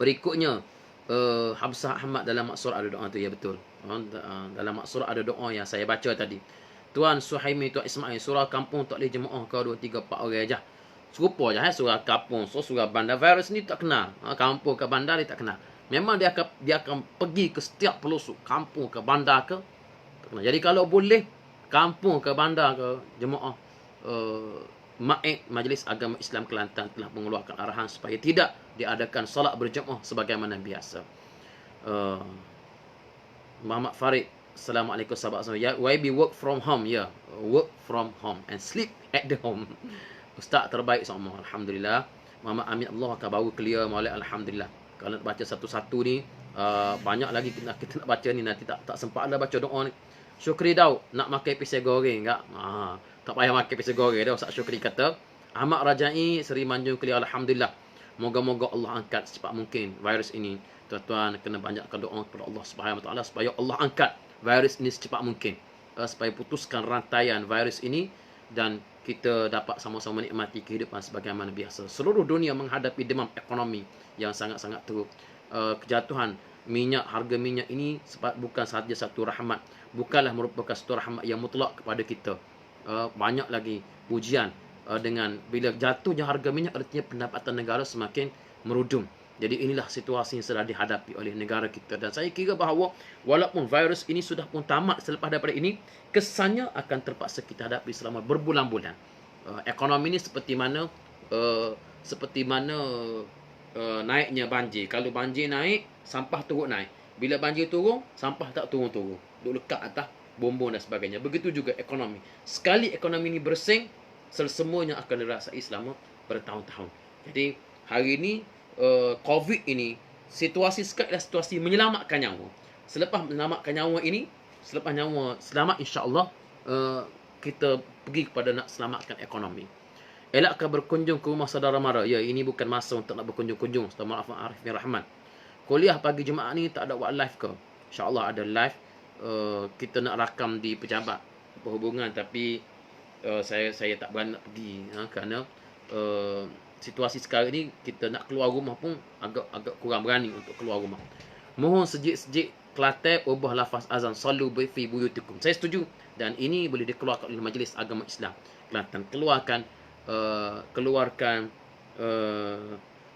Berikutnya, Habsah Ahmad dalam maksur ada doa tu, ya betul. Dalam maksur ada doa yang saya baca tadi. Tuan Suhaimi, Tuan Ismail, surah kampung tak boleh jemaah ke 2, 3, 4 orang aja. Serupa je surah kampung. Surah bandar, virus ni tak kena. Kampung ke bandar dia tak kena. Memang dia akan pergi ke setiap pelosok, kampung ke bandar ke tak kena. Jadi kalau boleh kampung ke bandar ke, jemaah MAIK, Majlis Agama Islam Kelantan telah mengeluarkan arahan supaya tidak diadakan solat berjemaah sebagaimana biasa. Muhammad Farid, Assalamualaikum sahabat semua. Ya, YB work from home. Ya, work from home and sleep at the home. Ustaz terbaik semua, alhamdulillah. Muhammad Amin, Allah akan baru clear molek, alhamdulillah. Kalau nak baca satu-satu ni, banyak lagi kita nak baca ni, nanti tak sempat lah baca doa ni. Syukri Daud, nak makan pisang goreng tak? Tak payah makan pisang goreng dah, Ustaz Syukri kata. Ahmad Rajai, Seri Manjung clear, alhamdulillah. Moga-moga Allah angkat secepat mungkin virus ini. Tuan-tuan kena banyakkan doa kepada Allah Subhanahu Wa Taala supaya Allah angkat virus ini secepat mungkin, supaya putuskan rantaian virus ini dan kita dapat sama-sama menikmati kehidupan sebagaimana biasa. Seluruh dunia menghadapi demam ekonomi yang sangat-sangat teruk. Kejatuhan harga minyak ini bukan sahaja satu rahmat, bukanlah merupakan satu rahmat yang mutlak kepada kita. Banyak lagi ujian dengan bila jatuhnya harga minyak, artinya pendapatan negara semakin merudum. Jadi inilah situasi yang sedang dihadapi oleh negara kita. Dan saya kira bahawa walaupun virus ini sudah pun tamat selepas daripada ini, kesannya akan terpaksa kita hadapi selama berbulan-bulan. Ekonomi ini seperti mana naiknya banjir. Kalau banjir naik, sampah turut naik. Bila banjir turun, sampah tak turun-turun. Duk lekat atas bumbung dan sebagainya. Begitu juga ekonomi. Sekali ekonomi ini bersing, semuanya akan dirasai selama bertahun-tahun. Jadi hari ini COVID ini, situasi sekarang adalah situasi menyelamatkan nyawa. Selepas menyelamatkan nyawa ini, selepas nyawa selamat, insya-Allah kita pergi kepada nak selamatkan ekonomi. Elakkah berkunjung ke rumah saudara mara? Ya, ini bukan masa untuk nak berkunjung-kunjung. Maaf, Arif bin Rahman. Kuliah pagi Jumaat ni tak ada buat live ke? InsyaAllah ada live. Kita nak rakam di pejabat perhubungan, tapi saya tak berani nak pergi kerana situasi sekarang ni kita nak keluar rumah pun agak kurang berani untuk keluar rumah. Mohon sejik-sejik Kelantan ubah lafaz azan sallu fi buyutikum. Saya setuju, dan ini boleh dikeluarkan oleh Majlis Agama Islam Kelantan. Keluarkan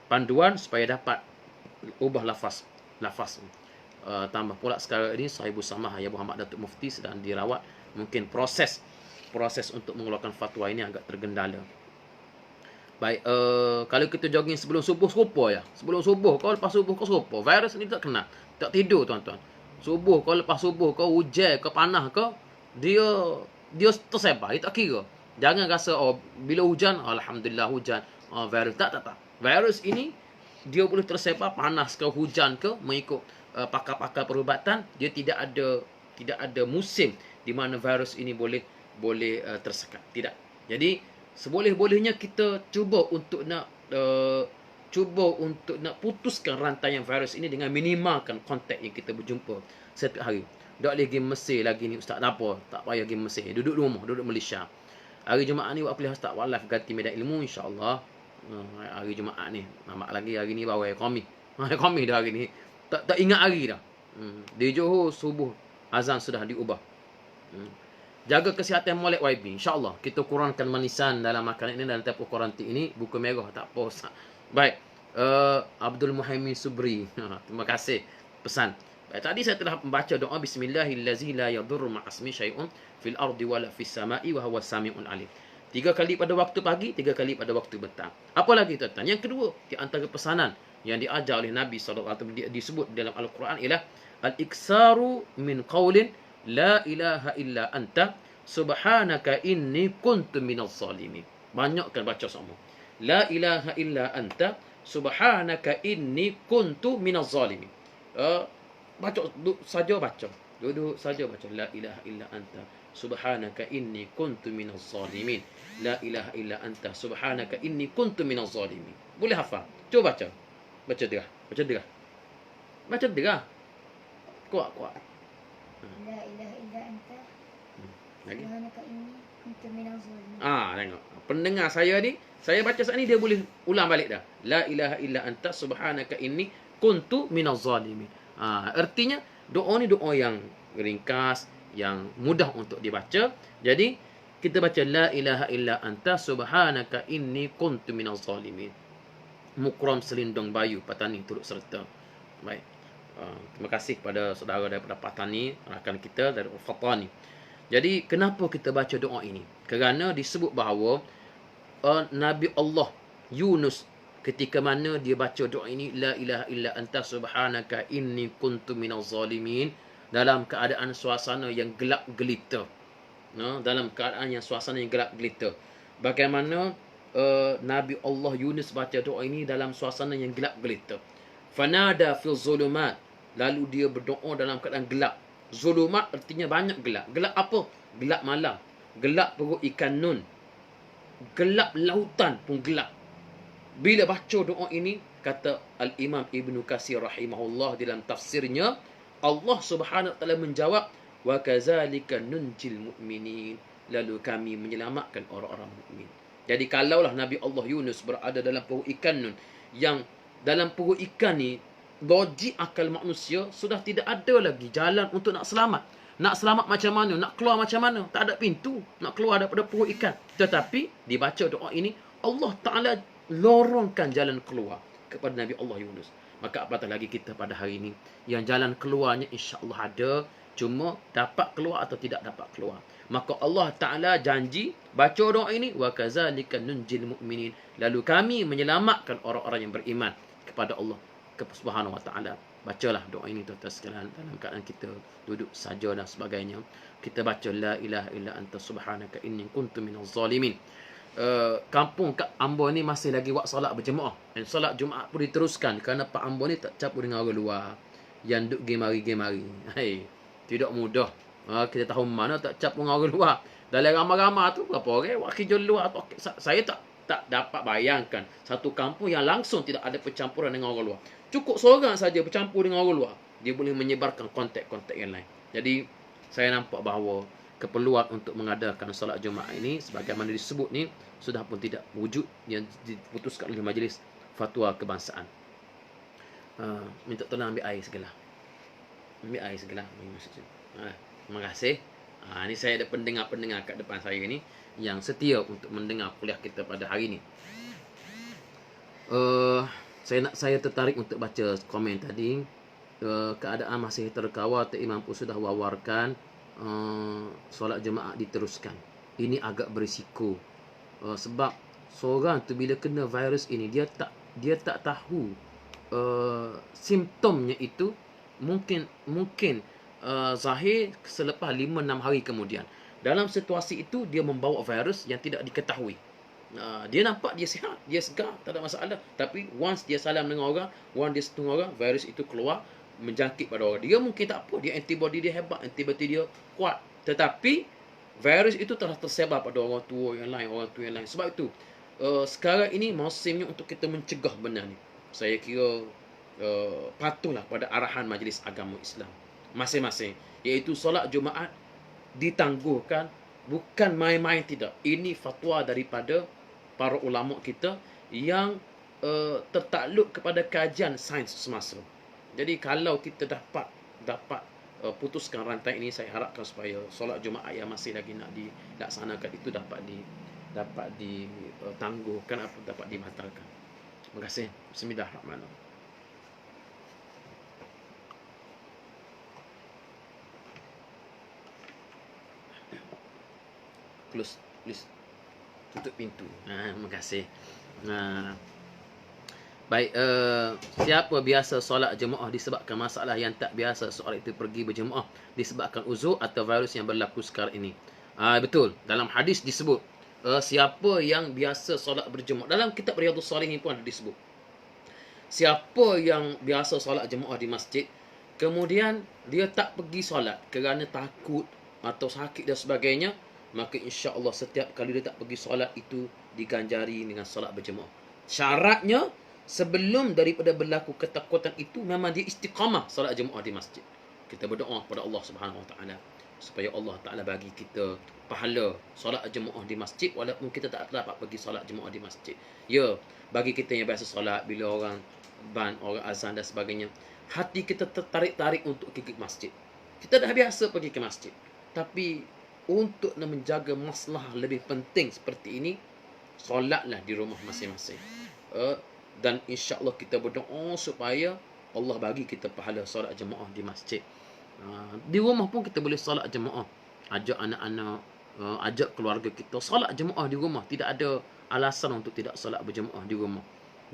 panduan supaya dapat ubah lafaz. Tambah pula sekarang ini Sahibus Samah Ya Muhammad Datuk Mufti sedang dirawat. Mungkin proses untuk mengeluarkan fatwa ini agak tergendala. Baik, kalau kita jogging sebelum subuh, serupa ya. Sebelum subuh kau, lepas subuh kau serupa. Virus ni tak kena. Tak tidur tuan-tuan. Subuh kau, lepas subuh kau, hujan ke panas ke, dia tersebar. Dia tak kira. Jangan rasa bila hujan, alhamdulillah hujan, virus. Tak. Virus ini dia boleh tersebar panas ke hujan ke, mengikut pakar-pakar perubatan. Dia tidak ada musim di mana virus ini boleh tersekat. Tidak. Jadi seboleh-bolehnya kita cuba untuk nak putuskan rantaian virus ini dengan minimalkan kontak yang kita berjumpa setiap hari. Tak boleh pergi Mesir lagi ni ustaz. Apa? Tak payah pergi Mesir. Duduk rumah, duduk Malaysia. Hari Jumaat ni buat kuliah ustaz, buat live ganti medan ilmu, insya-Allah. Hari Jumaat ni, nampak lagi hari ni bawa ekonomi. Ekonomi dah hari ni. Tak ingat hari dah. Di Johor subuh azan sudah diubah. Jaga kesihatan molek YB. InsyaAllah kita kurangkan manisan dalam makanan ini, dalam tempoh kuarantin ini. Buku merah tak apa ustaz. Baik. Abdul Muhaimin Subri. Terima kasih pesan. Baik, tadi saya telah membaca doa Bismillahillazi la yadurru ma'asmi syai'un fil ardi wala fis sama'i wa huwas sami'un alim. 3 kali pada waktu pagi, 3 kali pada waktu petang. Apa lagi tuan-tuan? Yang kedua, di antara pesanan yang diajar oleh Nabi SAW disebut dalam Al-Quran ialah al-iksaru min qawlin la ilaha illa anta subhanaka inni kuntu minaz zalimin. Banyakkan baca semua. La ilaha illa anta subhanaka inni kuntu minaz zalimin. Duduk saja baca. La ilaha illa anta subhanaka inni kuntu minaz zalimin. La ilaha illa anta subhanaka inni kuntu minaz zalimin. Boleh hafal. Cuba baca. Baca derah. Kuat. La ilaha illa anta subhanaka inni kuntu minaz zalimin. Tengok. Pendengar saya ni, saya baca saat ni dia boleh ulang balik dah. La ilaha illa anta subhanaka inni kuntu minaz zalimin. Artinya doa ni doa yang ringkas, yang mudah untuk dibaca. Jadi kita baca la ilaha illa anta subhanaka inni kuntu minaz zalimin. Mukram Selindung Bayu Patani turut serta. Baik. Terima kasih kepada saudara daripada Patani, rakan kita dari Fatani. Jadi kenapa kita baca doa ini? Kerana disebut bahawa Nabi Allah Yunus ketika mana dia baca doa ini, la ilaha illa anta subhanaka inni kuntu minaz zalimin, dalam keadaan suasana yang gelap gelita. Dalam keadaan yang suasana yang gelap gelita. Bagaimana Nabi Allah Yunus baca doa ini dalam suasana yang gelap gelita. Fanada fil zulumat, lalu dia berdoa dalam keadaan gelap. Zulumat artinya banyak gelap. Gelap apa? Gelap malam. Gelap perut ikan nun. Gelap lautan pun gelap. Bila baca doa ini, kata Al-Imam Ibn Katsir rahimahullah dalam tafsirnya, Allah Subhanahu wa taala menjawab, wa kadzalika nunjil mu'minin, lalu kami menyelamatkan orang-orang mukmin. Jadi kalaulah Nabi Allah Yunus berada dalam perut ikan nun, yang dalam perut ikan ni logik akal manusia sudah tidak ada lagi jalan untuk nak selamat. Nak selamat macam mana? Nak keluar macam mana? Tak ada pintu. Nak keluar daripada perut ikan. Tetapi dibaca doa ini, Allah Ta'ala lorongkan jalan keluar kepada Nabi Allah Yunus. Maka apatah lagi kita pada hari ini, yang jalan keluarnya insya-Allah ada, cuma dapat keluar atau tidak dapat keluar. Maka Allah Ta'ala janji, baca doa ini, wa kazalika nunjil mu'minin. Lalu kami menyelamatkan orang-orang yang beriman kepada Allah Subhanahu wa Ta'ala. Bacalah doa ini tuan-tuan sekalian, dalam keadaan kita duduk saja dan sebagainya. Kita baca la ilaha illa anta subhanaka inni kuntu minaz zalimin. Kampung kat Ambon ni masih lagi buat solat berjemaah. Dan solat Jumaat pun diteruskan kerana Pak Ambon ni tak campur dengan orang luar yang duk gemari-gemari. Hai, tidak mudah. Kita tahu mana tak campur dengan orang luar. Dalam ramai-ramai tu berapa orang wakil jual luar. Saya tak dapat bayangkan satu kampung yang langsung tidak ada percampuran dengan orang luar. Cukup seorang saja bercampur dengan orang luar, dia boleh menyebarkan kontak-kontak yang lain. Jadi saya nampak bahawa keperluan untuk mengadakan solat Jumaat ini sebagaimana disebut ni sudah pun tidak wujud, yang diputuskan oleh Majlis Fatwa Kebangsaan. Minta tolong ambil air segala. Ambil air segala. Terima kasih. Ini saya ada pendengar-pendengar kat depan saya ni yang setia untuk mendengar kuliah kita pada hari ini. Saya tertarik untuk baca komen tadi. Keadaan masih terkawal, Tok Imam pun sudah wawarkan solat Jumaat diteruskan. Ini agak berisiko. Sebab seorang tu bila kena virus ini, dia tak tahu simptomnya itu mungkin zahir selepas 5-6 hari kemudian. Dalam situasi itu dia membawa virus yang tidak diketahui. Dia nampak dia sihat, dia segar, tak ada masalah. Tapi once dia salam dengan orang, once dia sentuh orang, virus itu keluar menjangkit pada orang. Dia mungkin tak apa, dia antibody dia hebat, antibody dia kuat. Tetapi virus itu telah tersebar pada orang tua yang lain, Sebab itu sekarang ini musimnya untuk kita mencegah benda ni. Saya kira patuhlah pada arahan Majlis Agama Islam masing-masing, iaitu solat Jumaat ditangguhkan. Bukan main-main, tidak. Ini fatwa daripada para ulama kita yang tertakluk kepada kajian sains semasa. Jadi kalau kita dapat putuskan rantai ini, saya harapkan supaya solat Jumaat yang masih lagi nak dilaksanakan itu dapat ditangguhkan atau dapat dibatalkan. Terima kasih. Bismillahirrahmanirrahim. Close, please. Tutup pintu. Terima kasih. Baik, siapa biasa solat jemaah disebabkan masalah yang tak biasa solat itu pergi berjemaah disebabkan uzur atau virus yang berlaku sekarang ini? Betul. Dalam hadis disebut siapa yang biasa solat berjemaah. Dalam kitab Riyadhus Shalihin pun ada disebut. Siapa yang biasa solat jemaah di masjid, kemudian dia tak pergi solat kerana takut atau sakit dan sebagainya, maka insya-Allah setiap kali dia tak pergi solat itu diganjari dengan solat berjemaah. Syaratnya sebelum daripada berlaku ketakutan itu memang dia istiqamah solat jemaah di masjid. Kita berdoa kepada Allah Subhanahu Wa Taala supaya Allah Taala bagi kita pahala solat jemaah di masjid walaupun kita tak dapat pergi solat jemaah di masjid. Ya, bagi kita yang biasa solat bila orang orang azan dan sebagainya, hati kita tertarik-tarik untuk pergi ke masjid. Kita dah biasa pergi ke masjid. Tapi untuk menjaga masalah lebih penting seperti ini, solatlah di rumah masing-masing. Dan insya-Allah kita berdoa supaya Allah bagi kita pahala solat jemaah di masjid. Di rumah pun kita boleh solat jemaah. Ajak anak-anak, ajak keluarga kita solat jemaah di rumah. Tidak ada alasan untuk tidak solat berjemaah di rumah.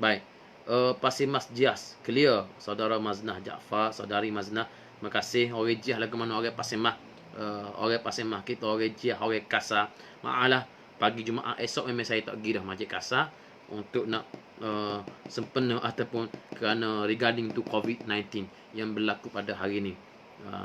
Baik. Pasir Mas Jias, clear. Saudara Maznah Jaafar, saudari Maznah, terima kasih. Orang Jias lagu mana orang Pasir Mas? Orang Pasir Mas kita orang Jias, orang Kasar. Maalah pagi Jumaat esok memang saya tak pergi dah Masjid Kasar untuk nak sempena ataupun kerana regarding to COVID-19 yang berlaku pada hari ini.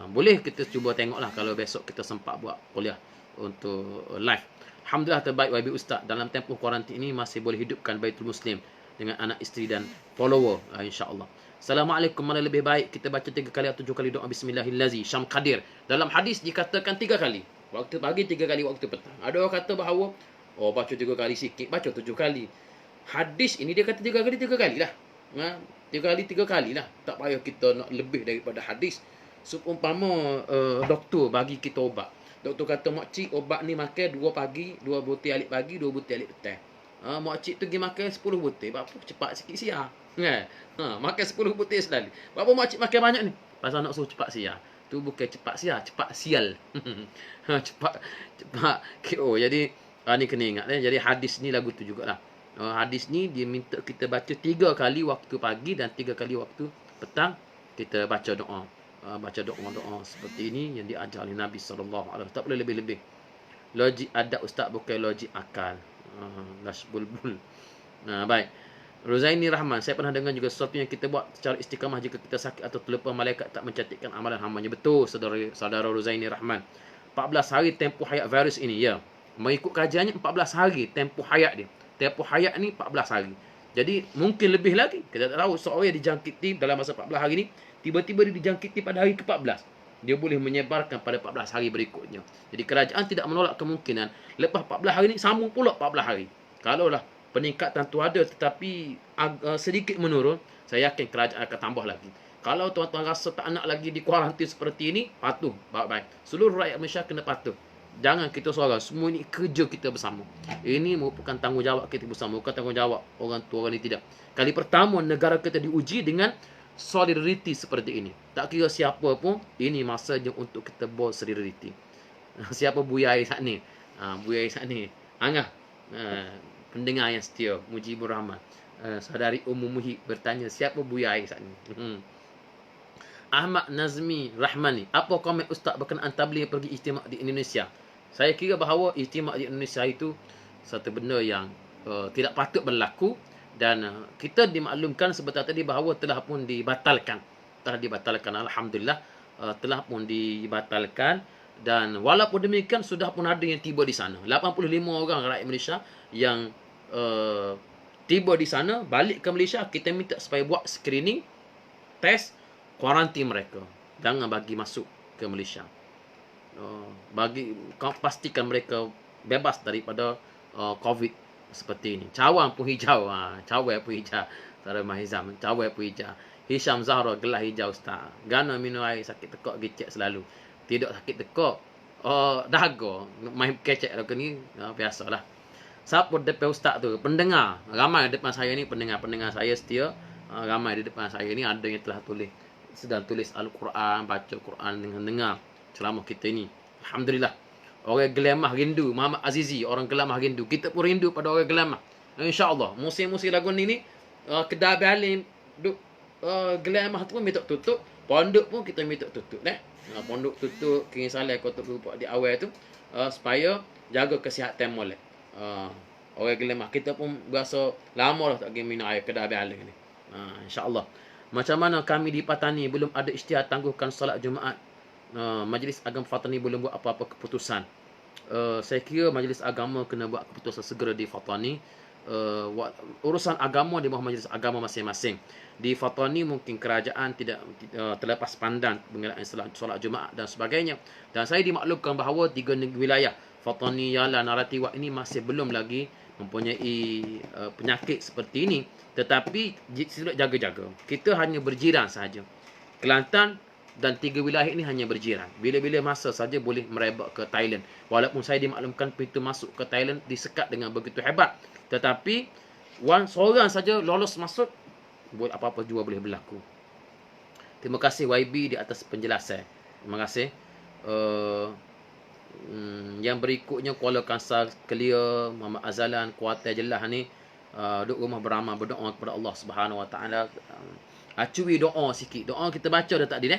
Boleh kita cuba tengoklah kalau besok kita sempat buat kuliah untuk live. Alhamdulillah terbaik YB Ustaz, dalam tempoh kuarantin ini masih boleh hidupkan Baitul Muslim dengan anak isteri dan follower, insya-Allah. Assalamualaikum. Mana lebih baik kita baca 3 kali atau 7 kali doa Bismillahirrahmanirrahim Syam Qadir? Dalam hadis dikatakan 3 kali. Waktu pagi 3 kali, waktu petang. Ada orang kata bahawa baca 3 kali sikit, baca 7 kali. Hadis ini dia kata 3 kali lah. Tiga kali lah. Tak payah kita nak lebih daripada hadis. Seumpama doktor bagi kita ubat. Doktor kata, makcik ubat ni makan 2 pagi, 2 butir alik pagi, 2 butir alik petang. Makcik tu pergi makan 10 butir. Apa cepat sikit siar. Makan 10 butir sekali. Apa makcik makan banyak ni? Pasal nak suruh cepat siar. Tu bukan cepat siar, cepat sial. cepat KO. Jadi ni kena ingat. Jadi hadis ni lagu tu jugalah. Hadis ni dia minta kita baca 3 kali waktu pagi dan 3 kali waktu petang. Kita baca doa. Baca doa-doa seperti ini yang diajar oleh Nabi SAW. Tak boleh lebih-lebih. Logik adat ustaz bukan logik akal. Lash bulbul. Baik. Rozaini Rahman, saya pernah dengar juga sesuatu yang kita buat secara istiqamah jika kita sakit atau terlupa, malaikat tak mencatatkan amalan hambanya. Betul, saudara Rozaini Rahman. 14 hari tempoh hayat virus ini, ya. Mengikut kajiannya 14 hari tempoh hayat dia. Tempoh hayat ni 14 hari. Jadi mungkin lebih lagi. Kita tak tahu seorang yang dijangkiti dalam masa 14 hari ni, tiba-tiba dia dijangkiti pada hari ke-14. Dia boleh menyebarkan pada 14 hari berikutnya. Jadi kerajaan tidak menolak kemungkinan lepas 14 hari ni sambung pula 14 hari. Kalaulah peningkatan tu ada tetapi sedikit menurun, saya yakin kerajaan akan tambah lagi. Kalau tuan-tuan rasa tak nak lagi di kuarantin seperti ini, patuh. Baik-baik. Seluruh rakyat Malaysia kena patuh. Jangan kita seorang. Semua ini kerja kita bersama. Ini merupakan tanggungjawab kita bersama. Bukan tanggungjawab orang tua, orang ini tidak. Kali pertama negara kita diuji dengan solidariti seperti ini. Tak kira siapa pun, ini masanya untuk kita buat solidariti. Siapa Buya saat ni? Buya saat ni. Angah. Pendengar yang setia, Mujibur Rahman. Saudari Ummu Muhib bertanya, siapa Buya saat ni? Ahmad Nazmi Rahmani, apa komen Ustaz berkenaan tabligh pergi ijtimak di Indonesia? Saya kira bahawa ijtimak di Indonesia itu satu benda yang tidak patut berlaku. Dan kita dimaklumkan sebentar tadi bahawa telah pun dibatalkan. Alhamdulillah. Telah pun dibatalkan. Dan walaupun demikian, sudah pun ada yang tiba di sana. 85 orang rakyat Malaysia yang tiba di sana, balik ke Malaysia, kita minta supaya buat screening, test, kuarantin mereka. Jangan bagi masuk ke Malaysia. Pastikan mereka bebas daripada COVID seperti ini. Cawan pun hijau. Cawan pun hijau. Saudara Mahizam. Cawan pun hijau. Hisham Zahra gelas hijau ustaz. Gana minum air sakit tekak gecek selalu. Tidak sakit tekak. Dahaga. Main kecek lah ni. Biasalah. Siapa depan ustaz tu? Pendengar. Ramai depan saya ni pendengar saya setia. Ramai di depan saya ni ada yang telah sedang tulis Al-Quran, baca Quran dengan dengar selama kita ni. Alhamdulillah. Orang Gelamah rindu. Muhammad Azizi, orang Gelamah rindu. Kita pun rindu pada orang Gelamah. InsyaAllah. Musim-musim lagu ni, kedai Berlin, Gelamah tu pun minta tutup. Pondok pun kita minta tutup. Pondok tutup, King Saleh Kota Kerupak di awal tu. Supaya jaga kesihatan molek. Orang Gelamah. Kita pun berasa lama dah tak pergi minum air kedai Berlin ni. InsyaAllah. Macam mana kami di Patani belum ada isytihar tangguhkan solat Jumaat. Majlis Agama Fatani belum buat apa-apa keputusan. Saya kira Majlis Agama kena buat keputusan segera di Fatani. Urusan agama di bawah Majlis Agama masing-masing. Di Fatani mungkin kerajaan tidak terlepas pandang mengenai solat Jumaat dan sebagainya. Dan saya dimaklumkan bahawa 3 wilayah Fatani, Yala, Naratiwak ini masih belum lagi mempunyai penyakit seperti ini. Tetapi sila jaga-jaga. Kita hanya berjiran sahaja. Kelantan dan 3 wilayah ini hanya berjiran. Bila-bila masa saja boleh merebak ke Thailand. Walaupun saya dimaklumkan pintu masuk ke Thailand disekat dengan begitu hebat. Tetapi seorang saja lolos masuk, apa-apa jua boleh berlaku. Terima kasih YB di atas penjelasan. Terima kasih. Yang berikutnya Kuala Kansar clear, Muhammad Azalan kuatai jelas ni. Duduk rumah beramal, berdoa kepada Allah Subhanahu Wa Taala. Acui doa sikit. Doa kita baca dah tadi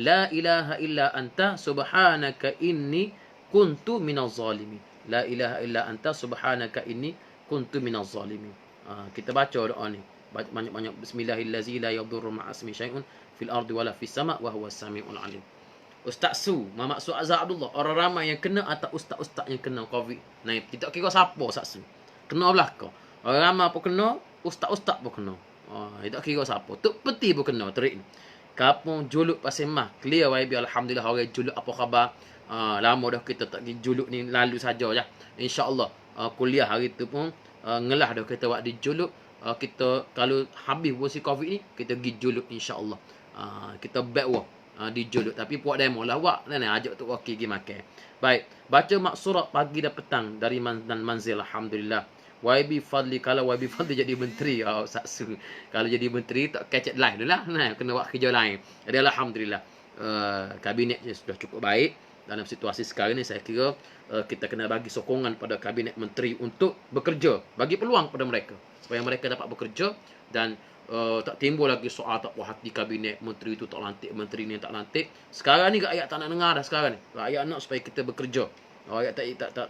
La ilaha illa anta subhanaka inni kuntu minaz zalimin. La ilaha illa anta subhanaka inni kuntu minaz zalimin. Kita baca doa ni. Banyak-banyak bismillahillazi la yadurru ma'asmi syai'un fil ardi wala fis sama' wa huwas samiul alim. Ustaz Su, Muhammad Su Azhar Abdullah, orang ramai yang kena atau ustaz-ustaz yang kena COVID-19. Tidak kira siapa Ustaz Su. Kena belaka. Orang ramai pun kena, ustaz-ustaz pun kena. Tidak kira siapa. Tok Peti pun kena terik ni. Kapung juluk pasir mah. Clear YB, alhamdulillah orang juluk apa khabar. Lama dah kita tak pergi juluk ni, lalu saja je. InsyaAllah kuliah hari tu pun ngelah dah kita buat di juluk. kita kalau habis posisi Covid ni, kita pergi juluk insya-Allah. Kita back walk di juluk, tapi puak demo lah wak ajak tu wakil pergi makan. Baik, baca maksurat pagi dan petang dari manzil, alhamdulillah. YB Fadli, kalau YB Fadli jadi menteri, saksu. Kalau jadi menteri tak kecek live lah, kena buat kerja lain. Jadi alhamdulillah, kabinetnya sudah cukup baik. Dalam situasi sekarang ni saya kira kita kena bagi sokongan pada kabinet menteri untuk bekerja, bagi peluang pada mereka supaya mereka dapat bekerja dan tak timbul lagi soal tak puas hati kabinet, menteri itu tak lantik, menteri ni tak lantik. Sekarang ni rakyat tak nak dengar dah sekarang ni. Rakyat nak supaya kita bekerja. Rakyat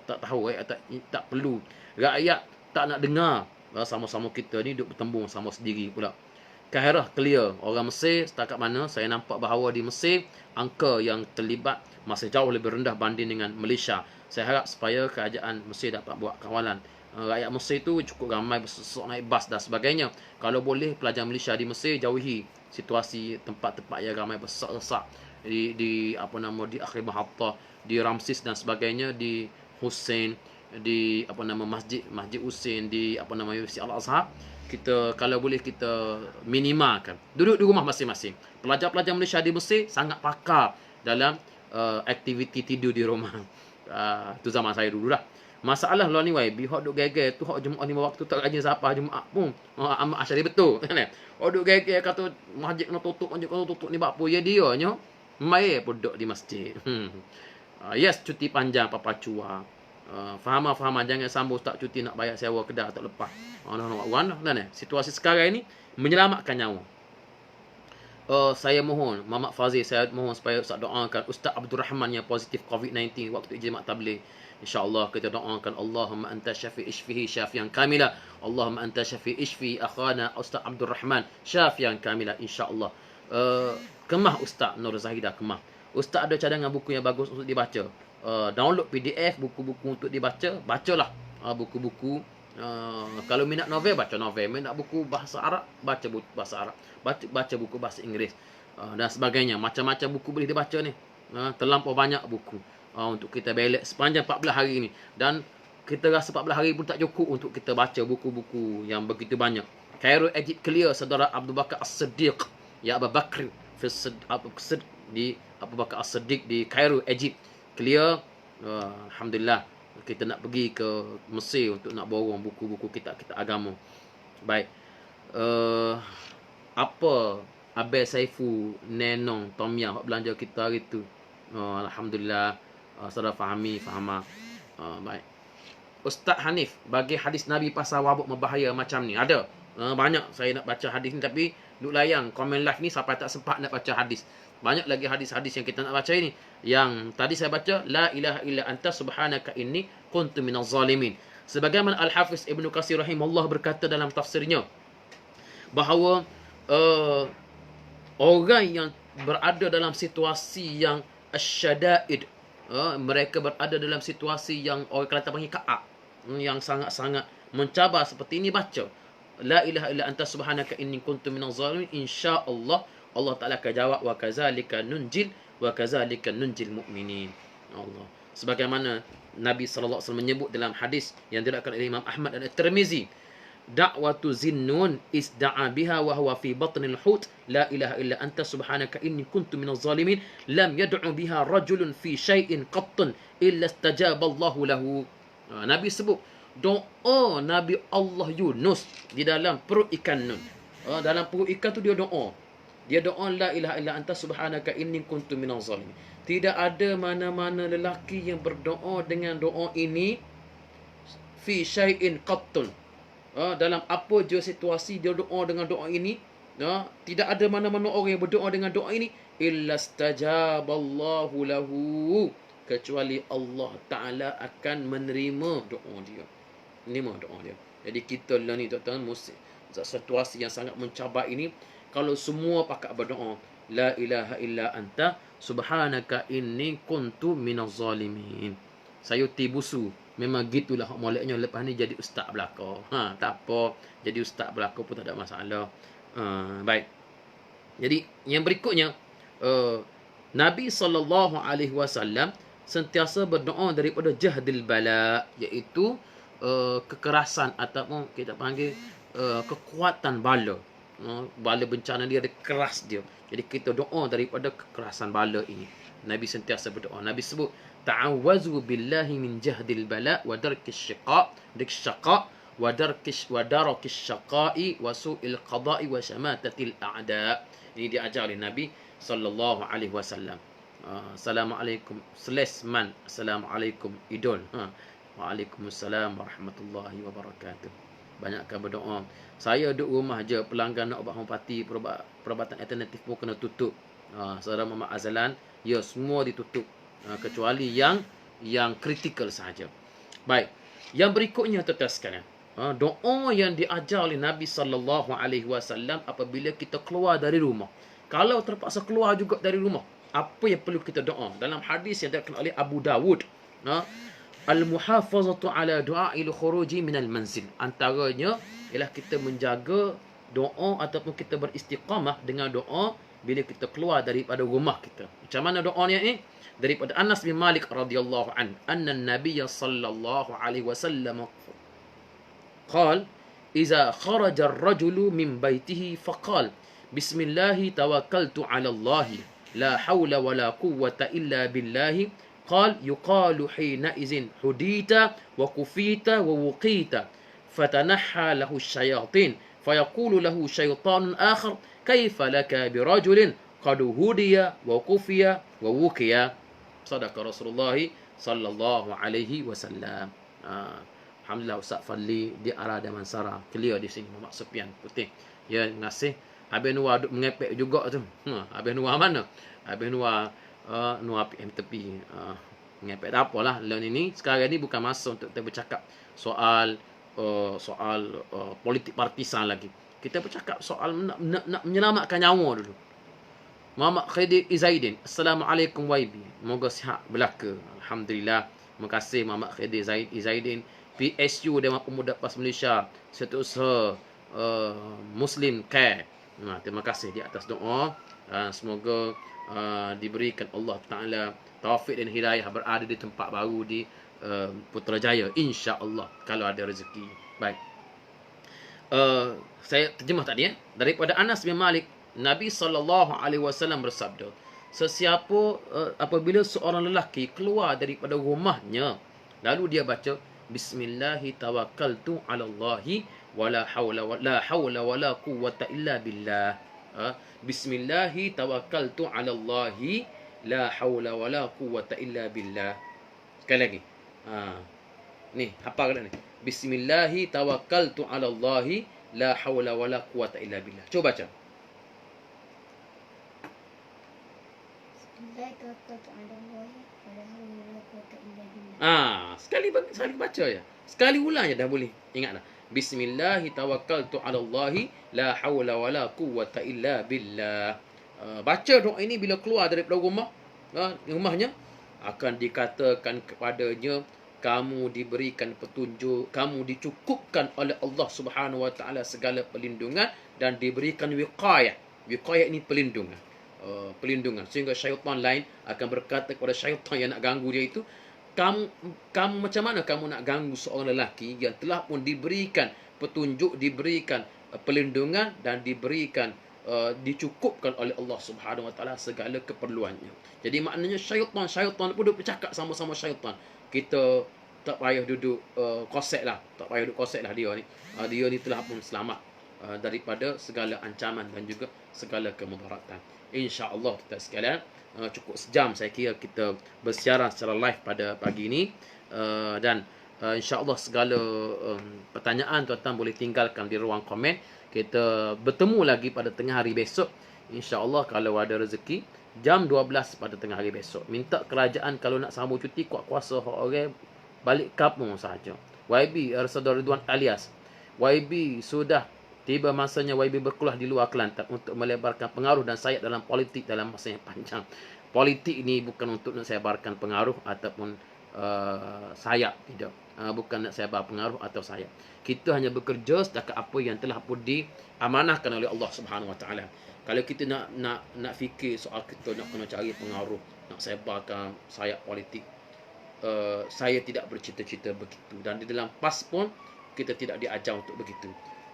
tak tahu, rakyat tak perlu. Rakyat tak nak dengar sama-sama kita ni duduk bertembung sama sendiri pula. Kairah clear. Orang Mesir setakat mana saya nampak bahawa di Mesir angka yang terlibat masih jauh lebih rendah banding dengan Malaysia. Saya harap supaya kerajaan Mesir dapat buat kawalan. Rakyat Mesir tu cukup ramai bersosok naik bas dan sebagainya. Kalau boleh pelajar Malaysia di Mesir jauhi situasi tempat-tempat yang ramai bersesak di apa nama di Akhir Mahathah, di Ramsis dan sebagainya, di Hussein, di apa nama Masjid Hussein, di apa nama Masjid Al-Azhar. Kita kalau boleh kita minimalkan. Duduk di rumah masing-masing. Pelajar-pelajar Malaysia di Mesir sangat pakar dalam aktiviti tidur di rumah. Tu zaman saya dulu lah. Masalah lah ni YB, hok duk geger tu hok Jumaat 5 waktu tak rajin siapa Jumaat pun. Amat asyari betul kan. Hok duk geger kata masjid kena tutup, ni buat apa ya dia nya. Mai pun duduk di masjid. Yes, cuti panjang papa cua. Faham jangan sambung tak cuti nak bayar sewa kedai tak lepas. Situasi sekarang ini menyelamatkan nyawa. Saya mohon Muhammad Fazil, saya mohon supaya Ustaz doakan Ustaz Abdul Rahman yang positif COVID-19 waktu ijma' tabligh. InsyaAllah kita doakan Allahumma anta syafi' ishfihi syafiyan kamila. Allahumma anta syafi' ishfi akhana Ustaz Abdul Rahman syafiyan kamila insyaAllah. Kemah Ustaz Nur Zahidah kemah. Ustaz ada cadangan buku yang bagus untuk dibaca. Download PDF buku-buku untuk dibaca. Bacalah buku-buku. Kalau minat novel, baca novel. Minat buku bahasa Arab, baca buku bahasa Arab. Baca buku bahasa Inggeris dan sebagainya. Macam-macam buku boleh dibaca ni. Terlampau banyak buku untuk kita belak sepanjang 14 hari ni. Dan kita rasa 14 hari pun tak cukup untuk kita baca buku-buku yang begitu banyak. Cairo Egypt clear saudara Abu Bakar As-Siddiq. Ya Abu Bakr di Abu Bakar As-Siddiq di Cairo Egypt clear. Alhamdulillah. Kita nak pergi ke Mesir untuk nak borong buku-buku kitab agama. Baik. Apa Abel Saifu Nenong Tom Yam belanja kita hari tu? Alhamdulillah. Saudara fahama. Baik. Ustaz Hanif bagi hadis Nabi pasal wabuk berbahaya macam ni. Ada. Banyak saya nak baca hadis ni tapi duk layang komen live ni sampai tak sempat nak baca hadis. Banyak lagi hadis-hadis yang kita nak baca ini. Yang tadi saya baca la ilaha illa anta subhanaka inni kuntu minaz zalimin. Sebagaimana Al-Hafiz Ibnu Katsir rahimahullah berkata dalam tafsirnya bahawa orang yang berada dalam situasi yang asyadaid, mereka berada dalam situasi yang orang Kelantan panggil ka'ab, yang sangat-sangat mencabar seperti ini, baca la ilaha illa anta subhanaka inni kuntu minaz zalimin, insya-Allah Allah Taala akan jawab wa kazalika nunjil mu'minin. Allah. Sebagaimana Nabi sallallahu alaihi wasallam menyebut dalam hadis yang diriwayatkan oleh Imam Ahmad dan At-Tirmizi, da'watu zinnun isda'a biha wa huwa fi batnil hut la ilaha illa anta subhanaka inni kuntu minaz zalimin lam yad'u biha rajulun fi syai'in qattun illa istajaba Allahu lahu. Nabi sebut doa Nabi Allah Yunus di dalam perut ikan nun. Dalam perut ikan tu dia doa. Dia doa la ilaha illa anta subhanaka inni kuntu minaz zalimin. Tidak ada mana-mana lelaki yang berdoa dengan doa ini fi syai'in qattun. Dalam apa je situasi dia doa dengan doa ini, tidak ada mana-mana orang yang berdoa dengan doa ini illa stajaballahu lahu, kecuali Allah Taala akan menerima doa dia. Jadi kita lah ni tuan-tuan, situasi yang sangat mencabar ini, kalau semua pakat berdoa la ilaha illa anta subhanaka inni kuntu minaz zalimin. Saya tibusu. Memang gitulah moleknya, lepas ni jadi ustaz belaka. Tak apa, jadi ustaz belaka pun tak ada masalah. Baik. Jadi yang berikutnya, Nabi SAW sentiasa berdoa daripada jahdil bala, iaitu kekerasan ataupun kita panggil kekuatan bala. Bala bencana dia ada keras dia. Jadi kita doa daripada kekerasan bala ini. Nabi sentiasa berdoa. Nabi sebut ta'awwazu billahi min jahdil bala wa darkish syaqa wa darakis syaqai wa su'il qada'i wa syamatatil a'da. Ini diajar oleh Nabi sallallahu alaihi wasallam. Assalamualaikum Selesman. Assalamualaikum Idol. Waalaikumsalam warahmatullahi wabarakatuh. Banyakkan berdoa. Saya duduk rumah je, pelanggan nak ubat homopati, perubatan alternatif pun kena tutup. Saudara Muhammad Azlan, ya semua ditutup kecuali yang kritikal sahaja. Baik. Yang berikutnya tuan-tuan sekalian, doa yang diajar oleh Nabi sallallahu alaihi wasallam apabila kita keluar dari rumah. Kalau terpaksa keluar juga dari rumah, apa yang perlu kita doa? Dalam hadis yang diriwayatkan oleh Abu Dawud, al-muhafazatu ala du'a'il khuruji minal manzil. Antaranya ialah kita menjaga doa ataupun kita beristiqamah dengan doa bila kita keluar daripada rumah kita. Macam mana doanya Daripada Anas bin Malik radhiyallahu an, anna an-nabiy sallallahu alaihi wasallam qala idza kharaja ar-rajulu min baytihi faqala bismillahi tawakkaltu 'ala Allah la hawla wa la quwwata illa billah qala yuqalu hina izin hudita wa kufita wa wuqita fatanahha lahu asy-syayatin fayaqulu lahu syaitanun akhar kaifa laka birajulin qad hudiya wa kufiya wa wuqiya. Sadaqa Rasulullah sallallahu alaihi wasallam. Alhamdulillah Ustaz Fadli di Arada Mansara. Clear di sini Muhammad Sufian putih. Ya, terima kasih. Habis Nuar duk mengepek juga tu. Habis Nuar mana? Habis Nuar Nuar PM tepi. Mengepek tak apalah. Learn ini sekarang ni bukan masa untuk kita bercakap soal politik partisan lagi. Kita bercakap soal nak menyelamatkan nyawa dulu. Muhammad Khadir Izaidin. Assalamualaikum YB. Moga sihat belaka. Alhamdulillah. Terima kasih Muhammad Khadir Izaidin. PSU Dewan Pemuda PAS Malaysia. Setiausaha Muslim Care. Terima kasih di atas doa. Semoga diberikan Allah Ta'ala taufik dan hidayah berada di tempat baru di Putrajaya. InsyaAllah. Kalau ada rezeki. Baik. Saya terjemah tadi daripada Anas bin Malik, Nabi SAW bersabda, sesiapa apabila seorang lelaki keluar daripada rumahnya lalu dia baca bismillahi tawakkaltu 'ala Allahi wala haula wala quwwata illa billah. Bismillahi tawakkaltu 'ala Allahi la haula wala quwwata illa billah. Sekali lagi. Ni hafal ni. Bismillahi tawakkaltu 'ala Allahi la haula wala quwwata illa billah. Cuba baca. Sekali baca ya. Sekali ulang je dah boleh. Ingatlah. Bismillahi tawakkaltu 'ala Allahi la haula wala quwwata illa billah. Baca doa ini bila keluar daripada rumahnya akan dikatakan kepadanya, kamu diberikan petunjuk, kamu dicukupkan oleh Allah Subhanahu wa taala segala perlindungan dan diberikan wiqayah. Wiqayah ini perlindungan. Sehingga syaitan lain akan berkata kepada syaitan yang nak ganggu dia itu, kamu macam mana kamu nak ganggu seorang lelaki yang telah pun diberikan petunjuk, diberikan perlindungan dan diberikan dicukupkan oleh Allah Subhanahu wa taala segala keperluannya. Jadi maknanya syaitan pun duduk bercakap sama-sama syaitan. Kita tak payah duduk kosek lah dia ni. Dia ni telah pun selamat daripada segala ancaman dan juga segala kemudaratan. InsyaAllah kita sekalian, cukup sejam saya kira kita bersiaran secara live pada pagi ini. Dan insyaAllah segala pertanyaan tuan-tuan boleh tinggalkan di ruang komen. Kita bertemu lagi pada tengah hari besok. InsyaAllah kalau ada rezeki, jam 12 pada tengah hari besok. Minta kerajaan kalau nak sambung cuti, kuat kuasa orang balik kampung sahaja. YB Saudara Ridwan Alias, YB sudah tiba masanya YB berkuliah di luar Kelantan untuk melebarkan pengaruh dan sayap dalam politik dalam masa yang panjang. Politik ini bukan untuk nak sebarkan pengaruh ataupun sayap, tidak. Bukan nak sebar pengaruh atau sayap. Kita hanya bekerja setakat apa yang telah pun diamanahkan oleh Allah Subhanahu Wa Taala. Kalau kita nak fikir soal kita nak kena cari pengaruh, nak sebarkan sayap politik, saya tidak bercita-cita begitu, dan di dalam PAS pun kita tidak diajar untuk begitu.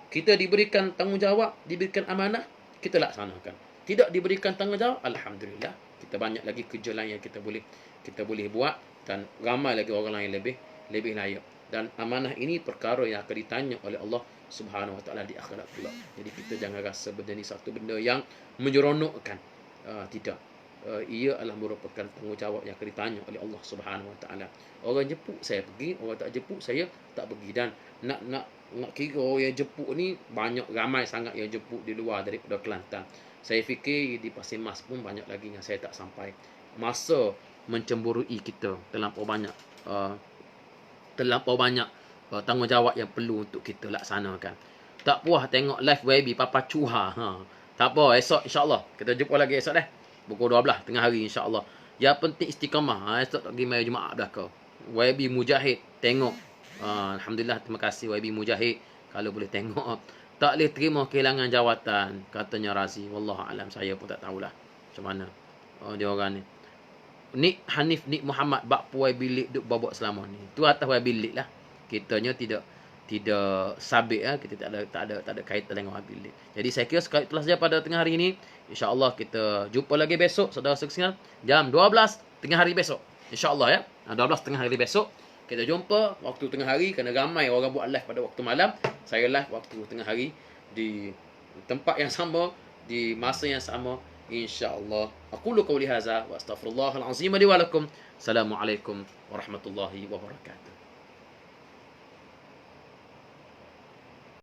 Kita diberikan tanggungjawab, diberikan amanah, kita laksanakan. Tidak diberikan tanggungjawab, alhamdulillah, kita banyak lagi kerja lain yang kita boleh buat, dan ramai lagi orang lain lebih layak. Dan amanah ini perkara yang akan ditanya oleh Allah Subhanahu Wa Taala di akhirat pula. Jadi kita jangan rasa benda ni satu benda yang menyeronokkan. Tidak. Ia adalah merupakan tanggungjawab yang akan ditanya oleh Allah Subhanahu Wa Taala. Orang jemput saya pergi, orang tak jemput saya tak pergi. Dan nak kira orang yang jemput ni banyak, ramai sangat yang jemput di luar daripada Kelantan. Saya fikir di Pasir Mas pun banyak lagi yang saya tak sampai. Masa mencemburui kita terlampau banyak tanggungjawab yang perlu untuk kita laksanakan. Tak puas tengok live YB Papa Cuha. Tak apa, esok insya-Allah kita jumpa lagi esok dah. Pukul 12 tengah hari insya-Allah. Yang penting istiqamah. Esok pergi mai Jumaat belaka. YB Mujahid tengok. Alhamdulillah, terima kasih YB Mujahid kalau boleh tengok. Tak boleh terima kehilangan jawatan, katanya Razi. Wallahu alam, saya pun tak tahulah macam mana dia orang ni. Nik Hanif Nik Muhammad bak puai bilik duk babak selama ni. Tu atas puai bilik lah. Kitanya tidak sabit kita tak ada kaitan dengan puai bilik. Jadi saya kira sekali itulah saja pada tengah hari ini. Insya-Allah kita jumpa lagi besok saudara sekalian jam 12 tengah hari besok. Insya-Allah ya. 12 tengah hari besok kita jumpa waktu tengah hari, kerana ramai orang buat live pada waktu malam. Saya live waktu tengah hari di tempat yang sama, di masa yang sama, insya-Allah. Aqulu qawli hadza wa astaghfirullahal azim li wa lakum. Assalamualaikum warahmatullahi wabarakatuh.